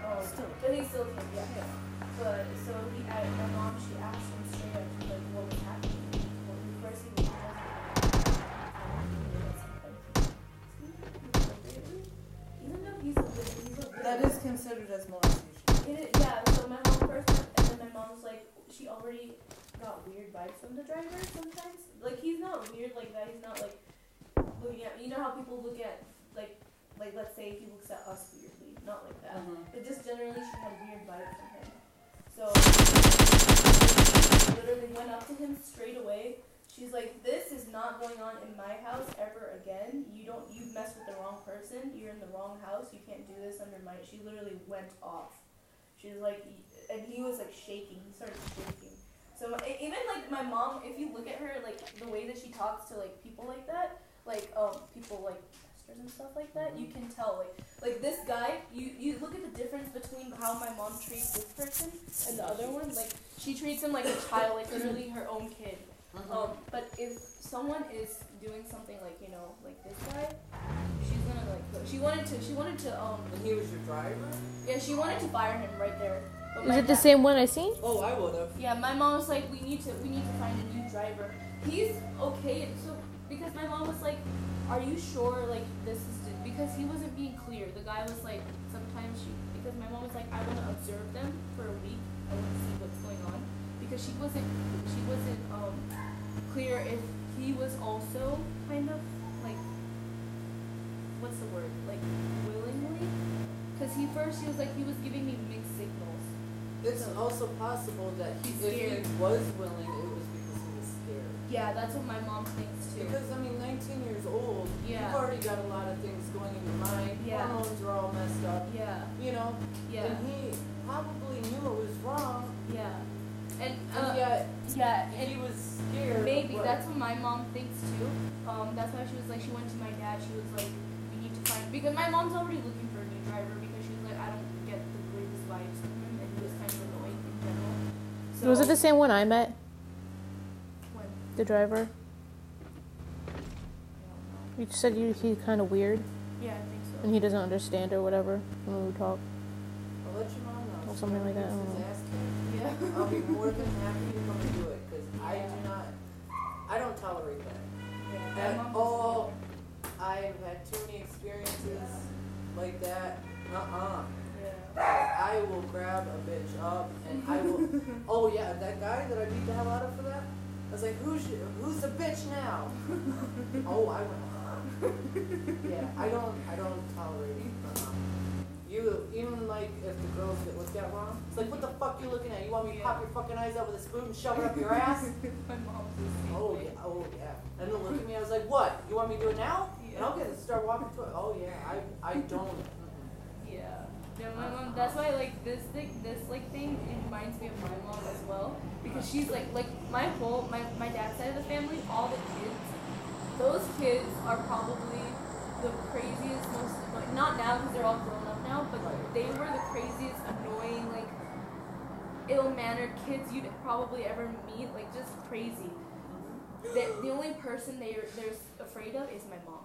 19. Still. But he's still a kid, yeah. But so my mom, she asked him straight up, like, what was happening. Well, first he was even though he's a little. That is considered as molestation. Yeah, so my mom first went, and then my mom was like, she already got weird vibes from the driver sometimes. Like, he's not weird like that, he's not like looking at, you know how people look at, like let's say he looks at us weirdly, not like that. But just generally she had weird vibes from him. So, she literally went up to him straight away. She's like, this is not going on in my house ever again. You messed with the wrong person. You're in the wrong house. You can't do this under my. She literally went off. She was like, and he was like shaking. He started shaking. So even like my mom, if you look at her, like the way that she talks to like people like that, like people like pastors and stuff like that, you can tell like this guy. You look at the difference between how my mom treats this person and the other one. Like she treats him like a child, like literally her own kid. But if someone is doing something like, you know, like this guy, she's gonna like, she wanted to And he was your driver? yeah, she wanted to fire him right there. But Is my it the dad- same one I seen? Oh, I would have. Yeah, my mom was like, we need to find a new driver. He's okay, so, because my mom was like, are you sure, like, this is, because he wasn't being clear. The guy was like, sometimes because my mom was like, I want to observe them for a week. I want to see what's going on. Because she wasn't clear if he was also kind of like, what's the word, like willingly, because he was like, he was giving me mixed signals. It's also possible that He's if scared. he was willing, it was because he was scared. Yeah, that's what my mom thinks too. Because, I mean, 19 years old, Yeah. you've already got a lot of things going in your mind. Yeah. Hormones are all messed up. Yeah, You know? yeah, And he probably knew it was wrong, yeah, and and yet yeah, he and was scared. maybe of what- that's what my mom thinks too. That's why she was like, she went to my dad. She was like, we need to find, because my mom's already looking for a new driver because she was like, I don't get the greatest vibes from him, and he was kind of annoying in general. So Was it the same one I met? when? The driver? I don't know. You said he's kind of weird Yeah, I think so. and he doesn't understand or whatever when we talk. I'll let your mom know. Or something like that, I don't His know. ass kicked. Yeah. I'll be more than happy to come and do it because I don't tolerate tolerate that. Yeah. At My mom all. I've had too many experiences like that. Yeah. I will grab a bitch up and I will. Oh yeah, that guy that I beat the hell out of for that. I was like, who's the bitch now? Oh, I went. Yeah, I don't tolerate it. You even like if the girls get looked at wrong, it's like, what the fuck you looking at? You want me to pop your fucking eyes out with a spoon and shove it up your ass? My mom's the same Oh way. yeah, oh yeah. And then look at me, I was like, what? You want me to do it now? Yeah. And I'll get start walking to it. Oh yeah, I don't. Yeah. Yeah, my mom. That's why like this thing it reminds me of my mom as well, because she's like my dad's side of the family, all the kids. Those kids are probably the craziest, most like not now because they're all grown up now, but they were the craziest, annoying, like ill-mannered kids you'd probably ever meet. Like just crazy. The only person they're afraid of is my mom.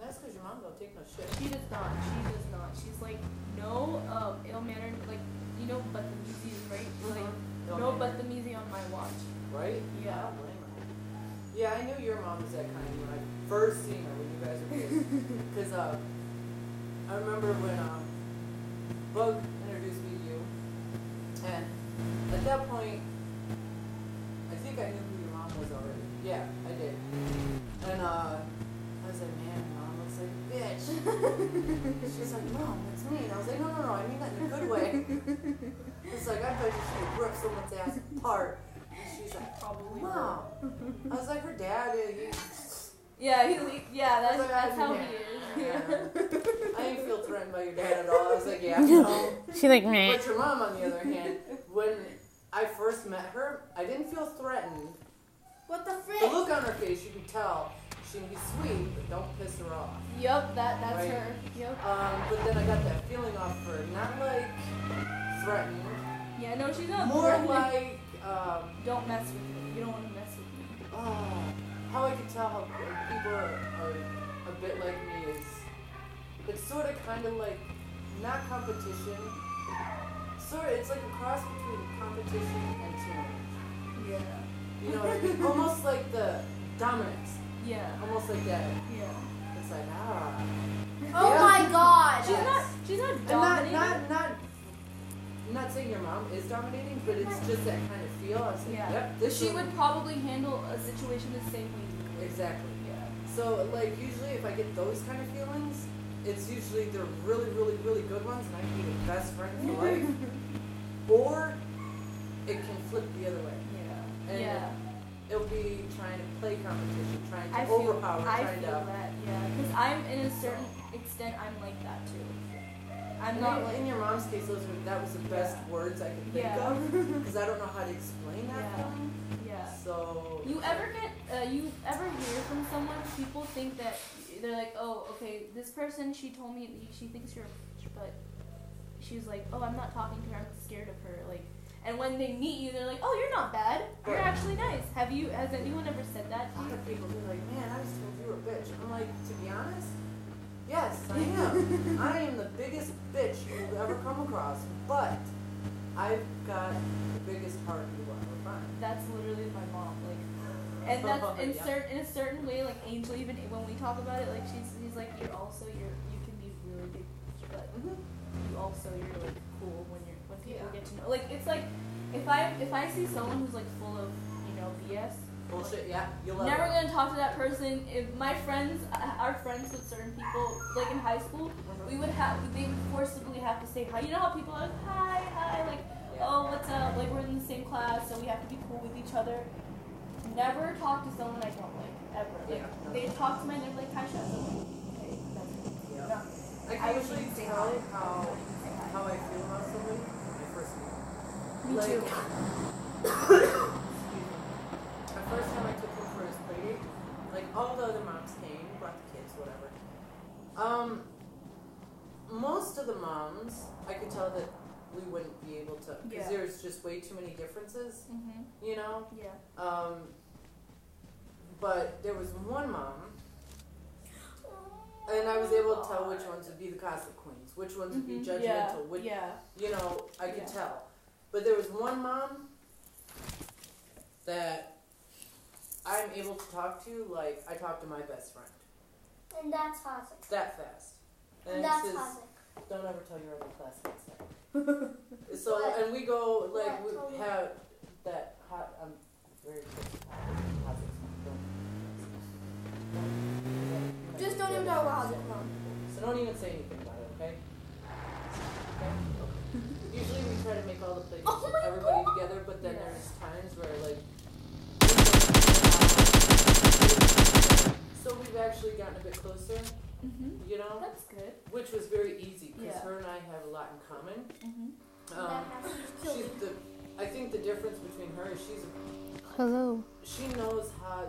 That's because your mom don't take no shit. She does not. She's like, no, ill-mannered, like, you know, but the museum, right? Like, no, but the museum on my watch. Right? Yeah. I don't blame her. Yeah, I knew your mom was that kind when I first seen her when you guys were kids. Because I remember when Pubg introduced me to you, and at that point, I think I knew who your mom was already. Yeah, I did. And I was like, man, Mom looks like a bitch. She's like, Mom, that's me. And I was like, no, I mean that in a good way. It's like, I bet you she would rip someone's ass apart. And she's like, Probably. Mom. I was like, her dad, That's how he is. I didn't feel threatened by your dad at all. I was like, yeah, no. She's like, meh. But your mom, on the other hand, when I first met her, I didn't feel threatened. What the frick? The look on her face, you can tell she can be sweet, but don't piss her off. Yup, that's Right. her. Yup. But then I got that feeling off her, not like threatened, Yeah, no, she's not. more threatening. like, Don't mess with me. You don't want to mess with me. how I can tell how people are a bit like me is, it's sort of kind of like, not competition, it's like a cross between competition and challenge. Yeah. You know what I mean? Almost like the dominance. Yeah. Almost like that. Yeah. It's like, Oh Yeah. my god. She's not And dominating. I'm not saying your mom is dominating, but it's just that kind of feel. I was like, Yeah. yep, this She is- would probably handle a situation the same way you would. Exactly. Yeah. So, like, usually if I get those kind of feelings, it's usually they're really, really, really good ones, and I can be the best friend for life. Or it can flip the other way. Yeah. And Yeah. it'll be trying to play competition, trying to I feel overpower, trying to. that, yeah. Because I'm, in a certain extent, I'm like that too. I'm not like. In your mom's case, that was the best words I could think Yeah. of, because I don't know how to explain that Yeah. feeling. Yeah. So. You ever hear from someone, people think that, they're like, oh, okay, this person, she told me, she thinks you're a bitch, but she's like, oh, I'm not talking to her, I'm scared of her, like, and when they meet you, they're like, oh, you're not bad, you're Right. actually nice. Has anyone ever said that A to lot you? of people be like, man, I just told you were a bitch. I'm like, to be honest, yes, I am. I am the biggest bitch you'll ever come across, but I've got the biggest heart you will ever find. That's literally my mom, like, and that's Yeah. in a certain way, like Angel, even when we talk about it, like he's like, you can be really big, but you're like cool when people get to know. Like it's like if I see someone who's like full of BS, Bullshit, yeah, you'll love never it. gonna talk to that person. If my friends are friends with certain people, like in high school, they would forcibly have to say hi. You know how people are like, hi, like, oh, what's up? Like we're in the same class, so we have to be cool with each other. Never talk to someone I don't like, ever. Like, Yeah, no. they talk to me and they're like, hi, Shaz. I'm like, okay, that's it. Yeah. No. I can usually tell how I feel about somebody when I first meet them. Me Like, too. excuse me. The first time I took him for his play date, like all the other moms came, brought the kids, whatever. Most of the moms, I could tell that we wouldn't be able to, because Yeah. there's just way too many differences, you know? Yeah. But there was one mom, and I was able to tell which ones would be the gossip queens, which ones would be judgmental, which, you know, I could Yeah. tell. But there was one mom that I'm able to talk to you like I talk to my best friend. And that's toxic. That fast. And it that's says, toxic. don't ever tell your other classmates that. So, and we go, like, we have that hot, I'm very positive. Just don't even talk about how it's wrong. So don't even say anything about it, okay? Okay? Usually we try to make all the plates everybody together, but then there's times where, like, so we've actually gotten a bit closer, you know? That's good. Which was very easy, because Yeah. her and I have a lot in common. That has to She's the, I think the difference between her is Hello. she knows how,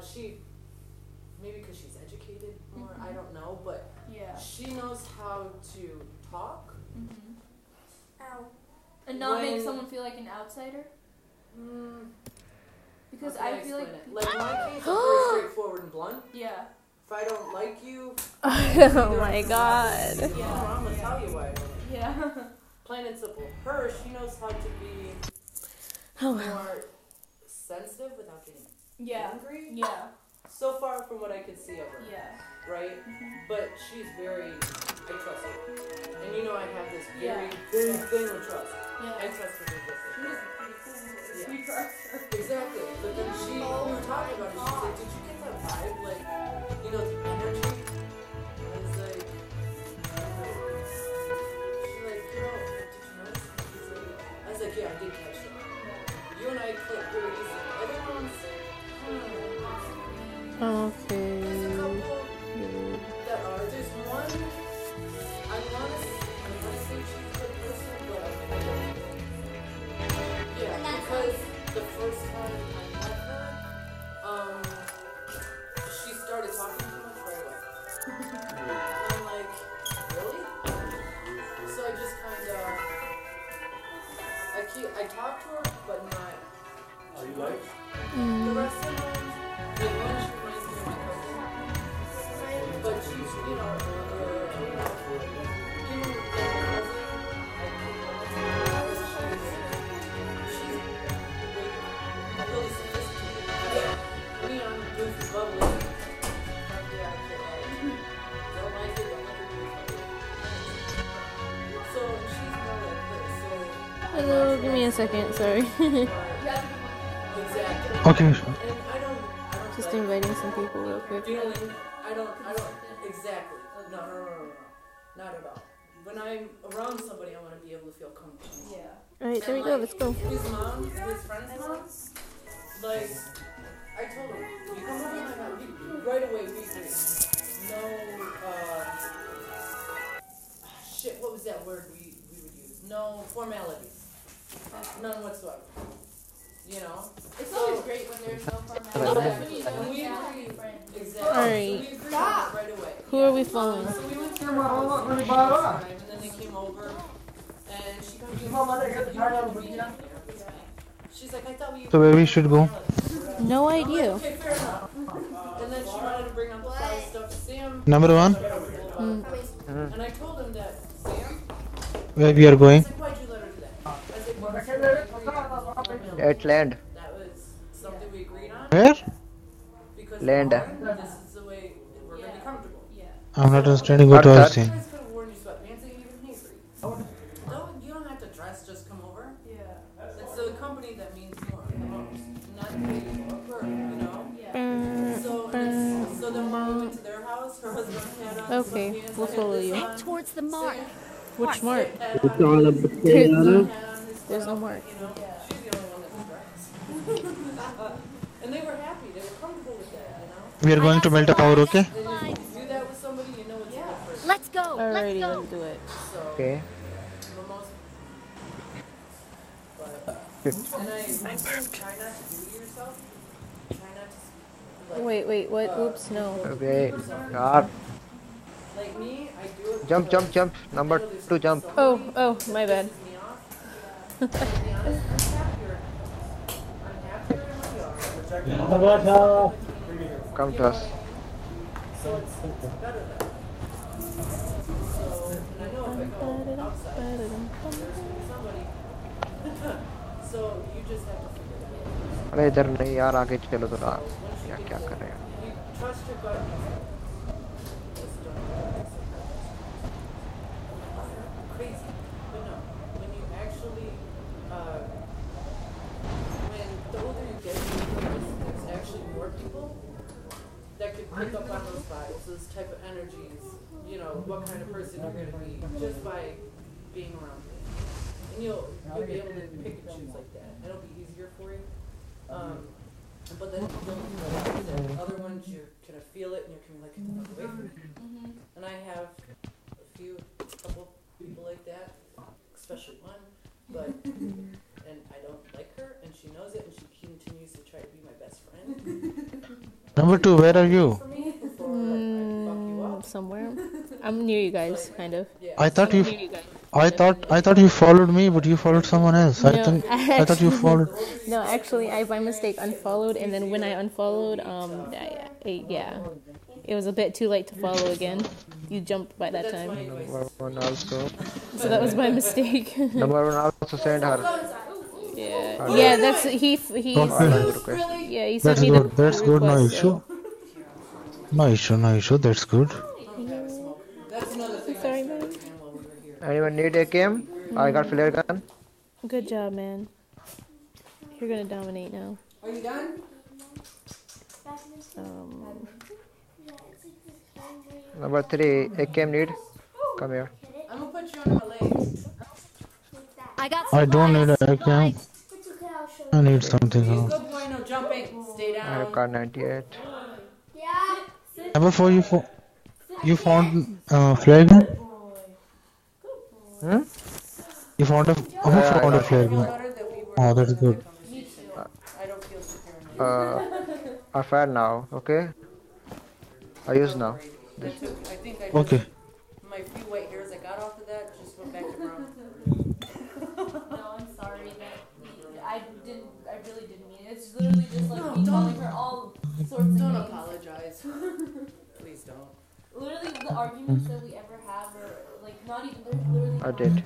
maybe because she's educated more, I don't know, but Yeah. she knows how to talk. Ow. And not make When- someone feel like an outsider. Because How can I feel like explain it? Like in my case, I'm very straightforward and blunt. yeah. If I don't like you, Oh my god. I'm gonna tell you why I don't like you. Yeah. Plain and simple. Her, she knows how to be Oh, more sensitive without getting Yeah. angry. Yeah. So far from what I can see of her, Yeah. right? But she's very, I trust her. And you know I have this very Yeah. big thing with trust. I Yeah. trust her with She this. was pretty cool. Yeah. We trust her. Exactly. But then we were talking about it, she's like, did you get that vibe? Like, you know, the energy? And I was like, she's like, you know, did you notice? She's like, I was like, yeah, I did catch that. You and I clicked very easy. Other ones, okay. there's a couple that are, there's one, I wanna say she's a good person, but I don't know. Yeah, because the first time I met her, she started talking too much right away. And I'm like, really? So I just kinda, I talk to her, but not too much. The rest of them, like one she reminds me of my cousin. But she's, you know, even like my cousin, she's really sophisticated. Me, I'm goofy, bubbly. Don't like it, so she's more like her, so Hello, give me a second, sorry. exactly. Okay. And I don't Just like inviting some people real quick. feeling, I don't, exactly. No, not at all. When I'm around somebody, I want to be able to feel comfortable. Yeah. Alright, there we go, let's go. His mom, his friend's mom, like, I told him, you come over my house, right away, we agree. No, shit, what was that word we would use? No formalities. None whatsoever. You know? It's always great when there's no formality. And we Yeah. agree. Exactly. Alright. So we agreed on it right away. Who are we following? So we went to her house the first time, and then they came over, and she comes in. She's like, I thought we. So where we should go? No I'm like, idea. okay, fair enough. And then she wanted to bring up the side stuff. Sam. Number one? And I told him that Sam. Where we are I going? was like, why'd you let her do that? I said, because we agreed At land. that was something we agreed on. Where? Because Land. this is the way we're gonna be comfortable. I'm not understanding what you are You saying. guys could have worn your sweatpants and even Hazy. No, you don't have to dress, just come over. Yeah. It's the company that means more, the most. Not the way you look or, you know. Yeah. So then when we went to their house, her husband had on Okay, sweatpants, we'll I had follow this you. on, Towards the mark. Which mark? had on his There's no stuff, mark. you know. She's the only one that's dressed. And they were happy, they were comfortable with that, you know. We are going to melt a power, okay? And if you do that with somebody, you know it's a good person. Let's go. Alrighty, Let's go. let's do it. So, Okay. for the most, but, and I try not to do it yourself. Try not to, like, Wait, what? Oops, no. Okay. Start. like me, I do it. Jump, jump, because jump. Number I know there's 2, jump. somebody Oh, my bad. pisses me off. To be honest, I'm happier in my yard. Come to us. So it's better that. So, and I know if I go outside, there's gonna be somebody. So you just have to figure that out. अरे इधर नहीं यार आगे चलो थोड़ा क्या कर रहे हैं? You trust your gut. Just don't. Crazy, but no. When you actually, when the older you get, there's actually more people that could pick up on those vibes, those type of energies. You know what kind of person you're going to be just by being around them. And you'll be able to pick and choose like that. It'll be easier for you. But then the other ones, you're gonna feel it and you're gonna be like, get the fuck away from me. And I have couple people like that, especially one, but, and I don't like her and she knows it and she continues to try to be my best friend. Number 2, where are you? For me, before I fuck you up. Somewhere. I'm near you guys, kind of. Yeah. I thought you. Near you guys. I thought you followed me, but you followed someone else. No, I thought you followed. No, actually, I by mistake unfollowed, and then when I unfollowed, yeah, it was a bit too late to follow again. You jumped by that time, Number 1 also. so that was my mistake. Number 1 also send her. Yeah, that's he's Okay. yeah, he sent That's me good. the That's good. No request, issue. No issue. That's good. That's another thing Sorry, I man. started doing while we were here. Anyone need AKM? I got flare gun. Good job, man. You're gonna dominate now. Are you done? Number 3, AKM need. Come here. I'm gonna put you on my legs. I don't need a AKM. It's okay, I'll show I you. need something He's else. good boy, no jumping. Stay I have down. car 98. Yeah. Number 4, you found flare gun? Hmm? You found a who Yeah, found a I flare gun? Better that we were Oh, that's good. I don't feel secure in I fire now, okay? I use now. I think I Okay. my few white hairs I got off of that just went back to brown. No, I'm sorry that I really didn't mean it. It's literally just like me calling her all sorts of Don't names. apologize. Please don't. Literally, the arguments that we ever have are like not even. They're literally. I did.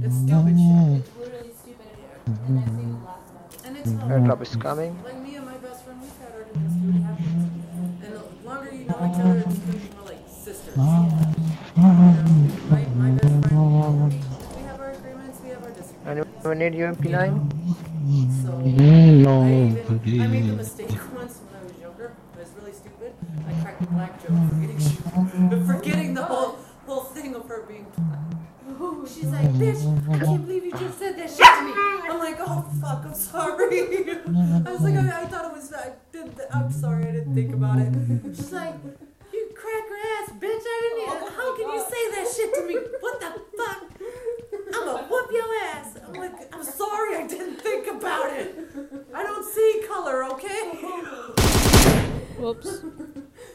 It's stupid shit. It's literally stupid, and I say we laugh about it. And it's Airdrop is coming. like me and my best friend, we've had arguments too. It happens. And the longer you know each other, it's gonna be more like sisters. You know? My best friend, we have our agreements, we have our disagreements. Anyone need UMP9? So No, I made the mistake once when I was younger. It was really stupid. I cracked the black joke, forgetting the whole thing of her being black. She's like, bitch, I can't believe you just said that shit to me. I'm like, oh fuck, I'm sorry. I was like, I thought it was, I'm sorry, I didn't think about it. She's like, you crack her ass, bitch. I didn't even, how can you say that shit to me? What the fuck? I'm gonna whoop your ass. I'm like, I'm sorry, I didn't think about it. I don't see color, okay? Whoops.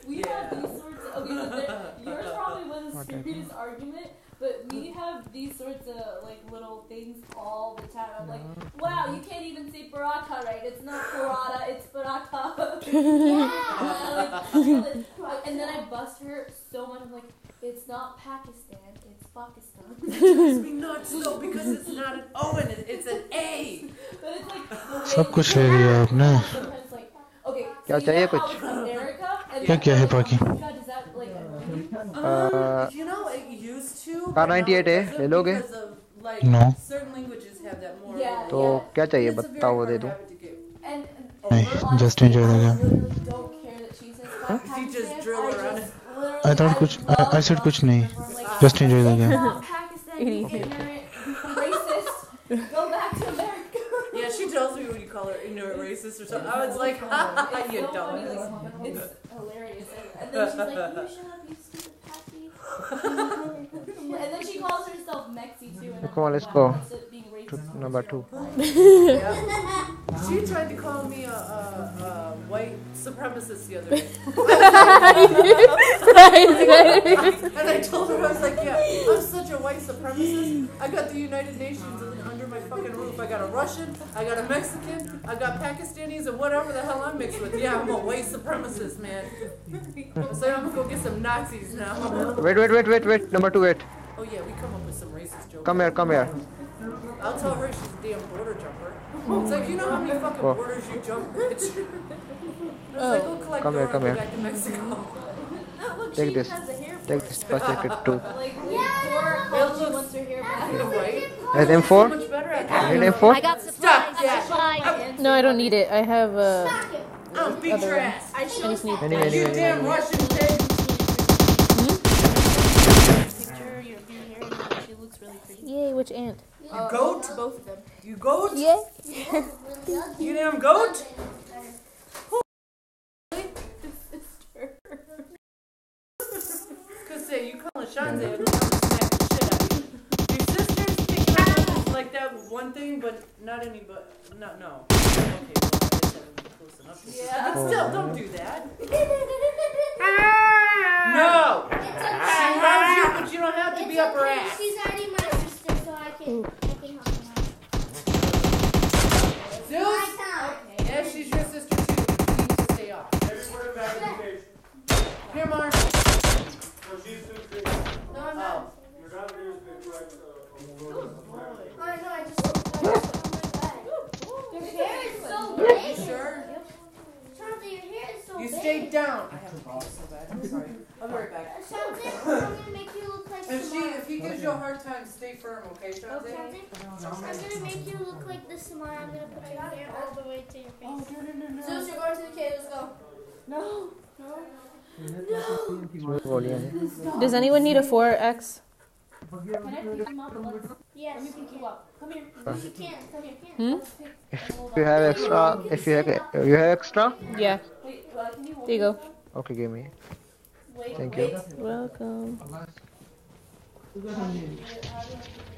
We have these sorts of. Okay, so yours probably was a serious argument, but we have these sorts of like little things all the time. I'm like, wow, you can't even say paratha right. It's not paratha, it's paratha. And then I bust her so much. I'm like, it's not Pakistan, it's Pakistan. It drives me nuts though because it's not an O and it's an A. But it's like the way सब कुछ ले लिया आपने. sometimes like, okay, क्या so चाहिए you know कुछ? how it's America, and क्या है पाकि? God, is that like You know, it used to. Car but now 98 है, it doesn't ले लोगे? because of, like, No. certain languages have that more. Yeah, तो क्या चाहिए बताओ वो दे दूँ. and नहीं, just enjoy the game. literally don't care that she says fuck You just Pakistan. drill around it. I thought कुछ. I said कुछ नहीं. Just enjoy the game. Stop Pakistan, you ignorant, racist. Go back to America. Yeah, she tells me when you call her ignorant racist or something. I was like, ha ha ha, you so funny, dumb. like, it's hilarious. And then she's like, you shut up, you stupid Packy. And then she calls herself Mexi too. And Come on, I'm let's like, go. wow, that's it, being racist. Number 2. Yeah. She tried to call me a white supremacist the other day. And I told her, I was like, yeah, I'm such a white supremacist. I got the United Nations under my fucking roof. I got a Russian, I got a Mexican, I got Pakistanis, and whatever the hell I'm mixed with. Yeah, I'm a white supremacist, man. So I'm gonna go get some Nazis now. Wait. Number 2, wait. Oh yeah, we come up with some racist jokes. Come here. I'll tell her she's a damn border jumper. It's like, you know how many fucking Oh. borders you jump, bitch? It's like, go collect Come here, Dora come and here. go back to Mexico. Take this. Take this plastic too. Like, before It she looks- wants her hair I back. know, right? That's So M4? much better at You need M4? Stop that! No, I don't need it. I have I'll beat other your one. ass. I just need. You damn Russian pig. Picture your hair and she looks really pretty. Yay! Which aunt? You goat? Both of them. You goat? Yay! You damn goat? Cause say you call Shanze, I'm gonna smack the shit out of you. Your sister's picking up others like that with one thing, but not any. But no. Okay, well, I guess that would be close enough. Yeah. But still, don't do that. No. She loves you, but you don't have to be up her ass. She's already my sister, so I can help her out. Zeus? Yeah, she's your sister too. You need to stay off. Here, Mark. No, I'm not. I know, I just put my bag. Your hair is so big. Sure. Chauncey, your hair is so You big. stay down. I have to pee so bad. I'm sorry. I'll be right back. Chauncey, I'm gonna make you look like If he gives you a hard time, stay firm, okay, Shanze? Chauncey, I'm gonna make you look like this tomorrow. I'm gonna put your hair all the way to your face. Zeus, you're going to the cave. Let's go. No. Smooth volume. Does anyone need a 4X? Can I pick him up? Yes, Let me pick you up. Come here. you can. Come here. If you have extra, if you have extra, Yeah. Wait, can you hold There you go. me? okay, give me. Wait, Thank wait. you. Welcome.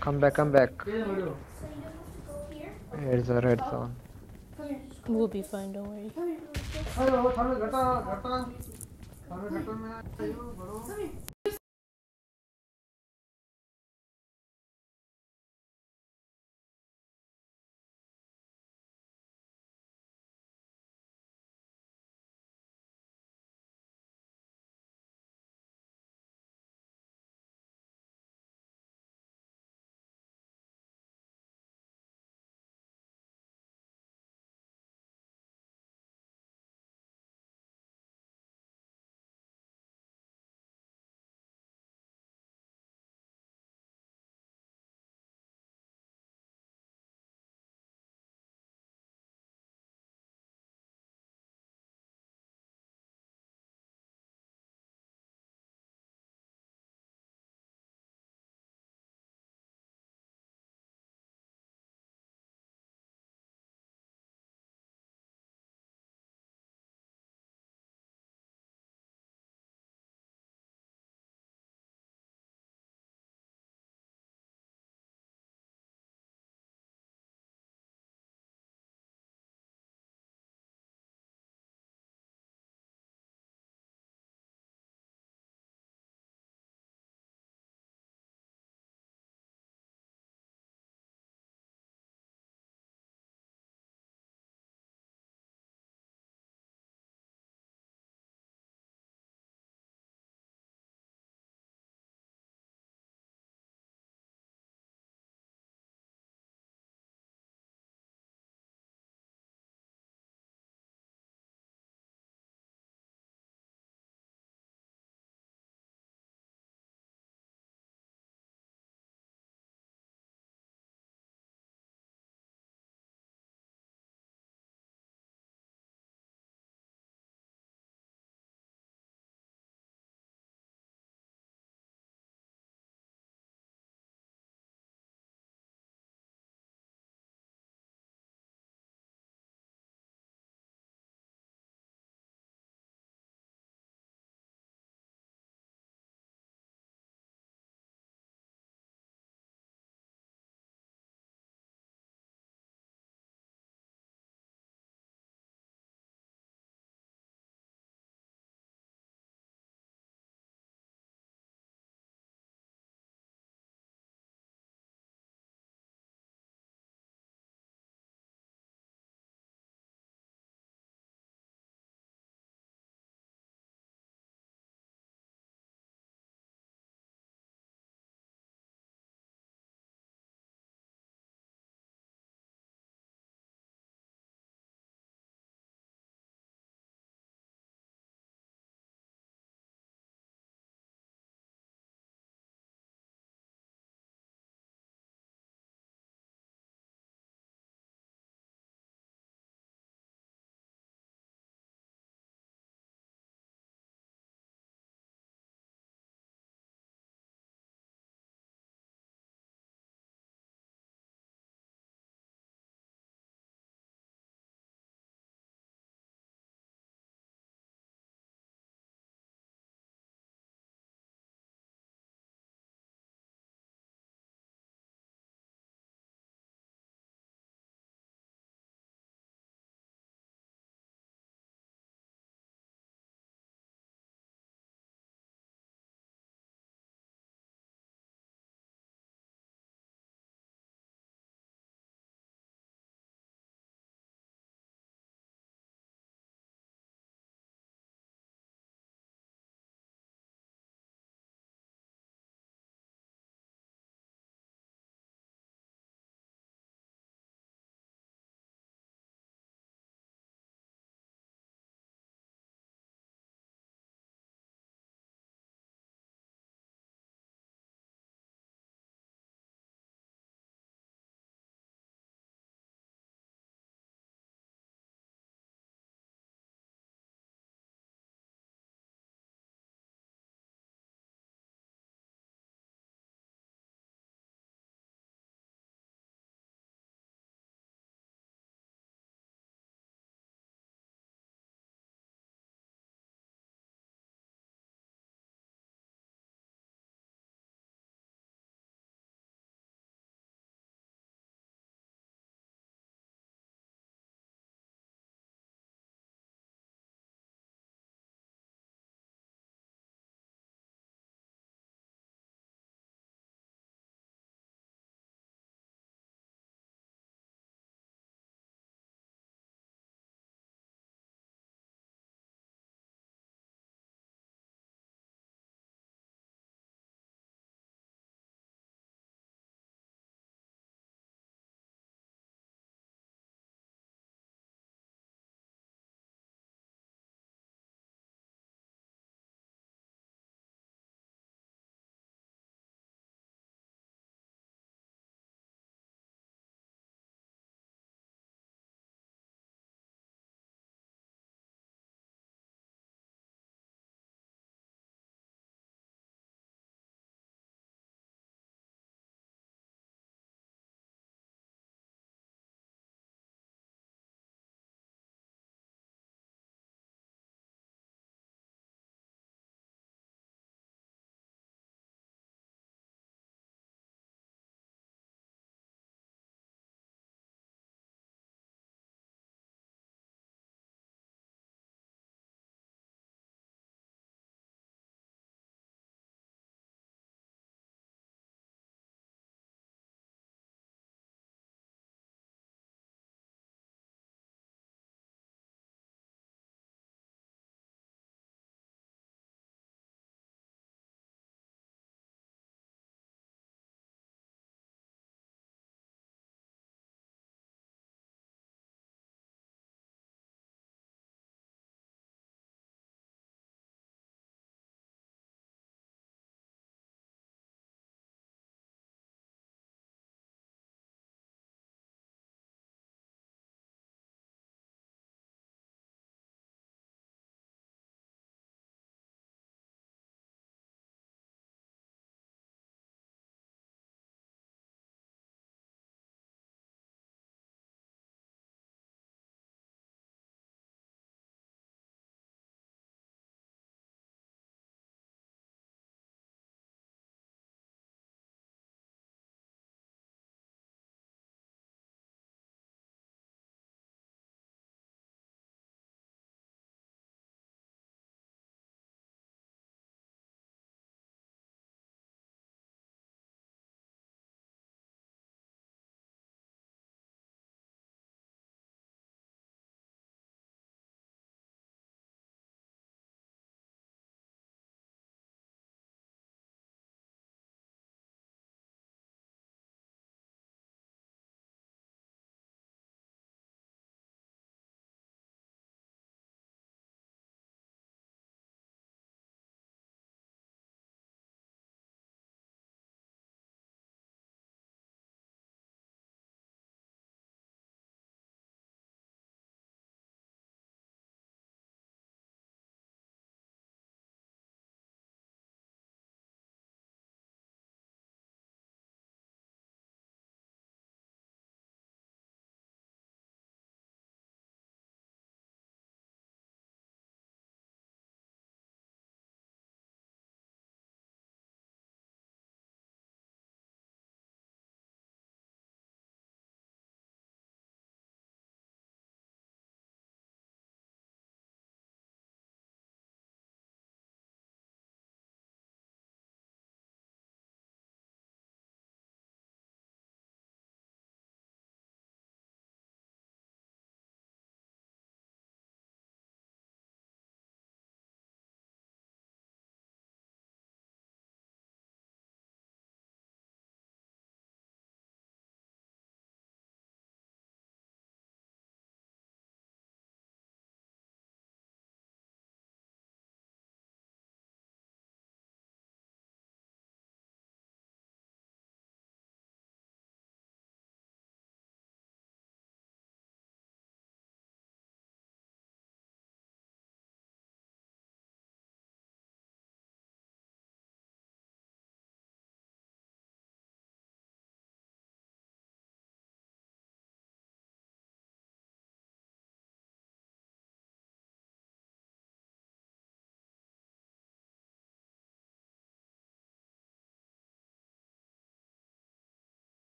Come back, come back. So you don't have to go here. Here's a red zone. We'll be fine. Don't worry. Come here.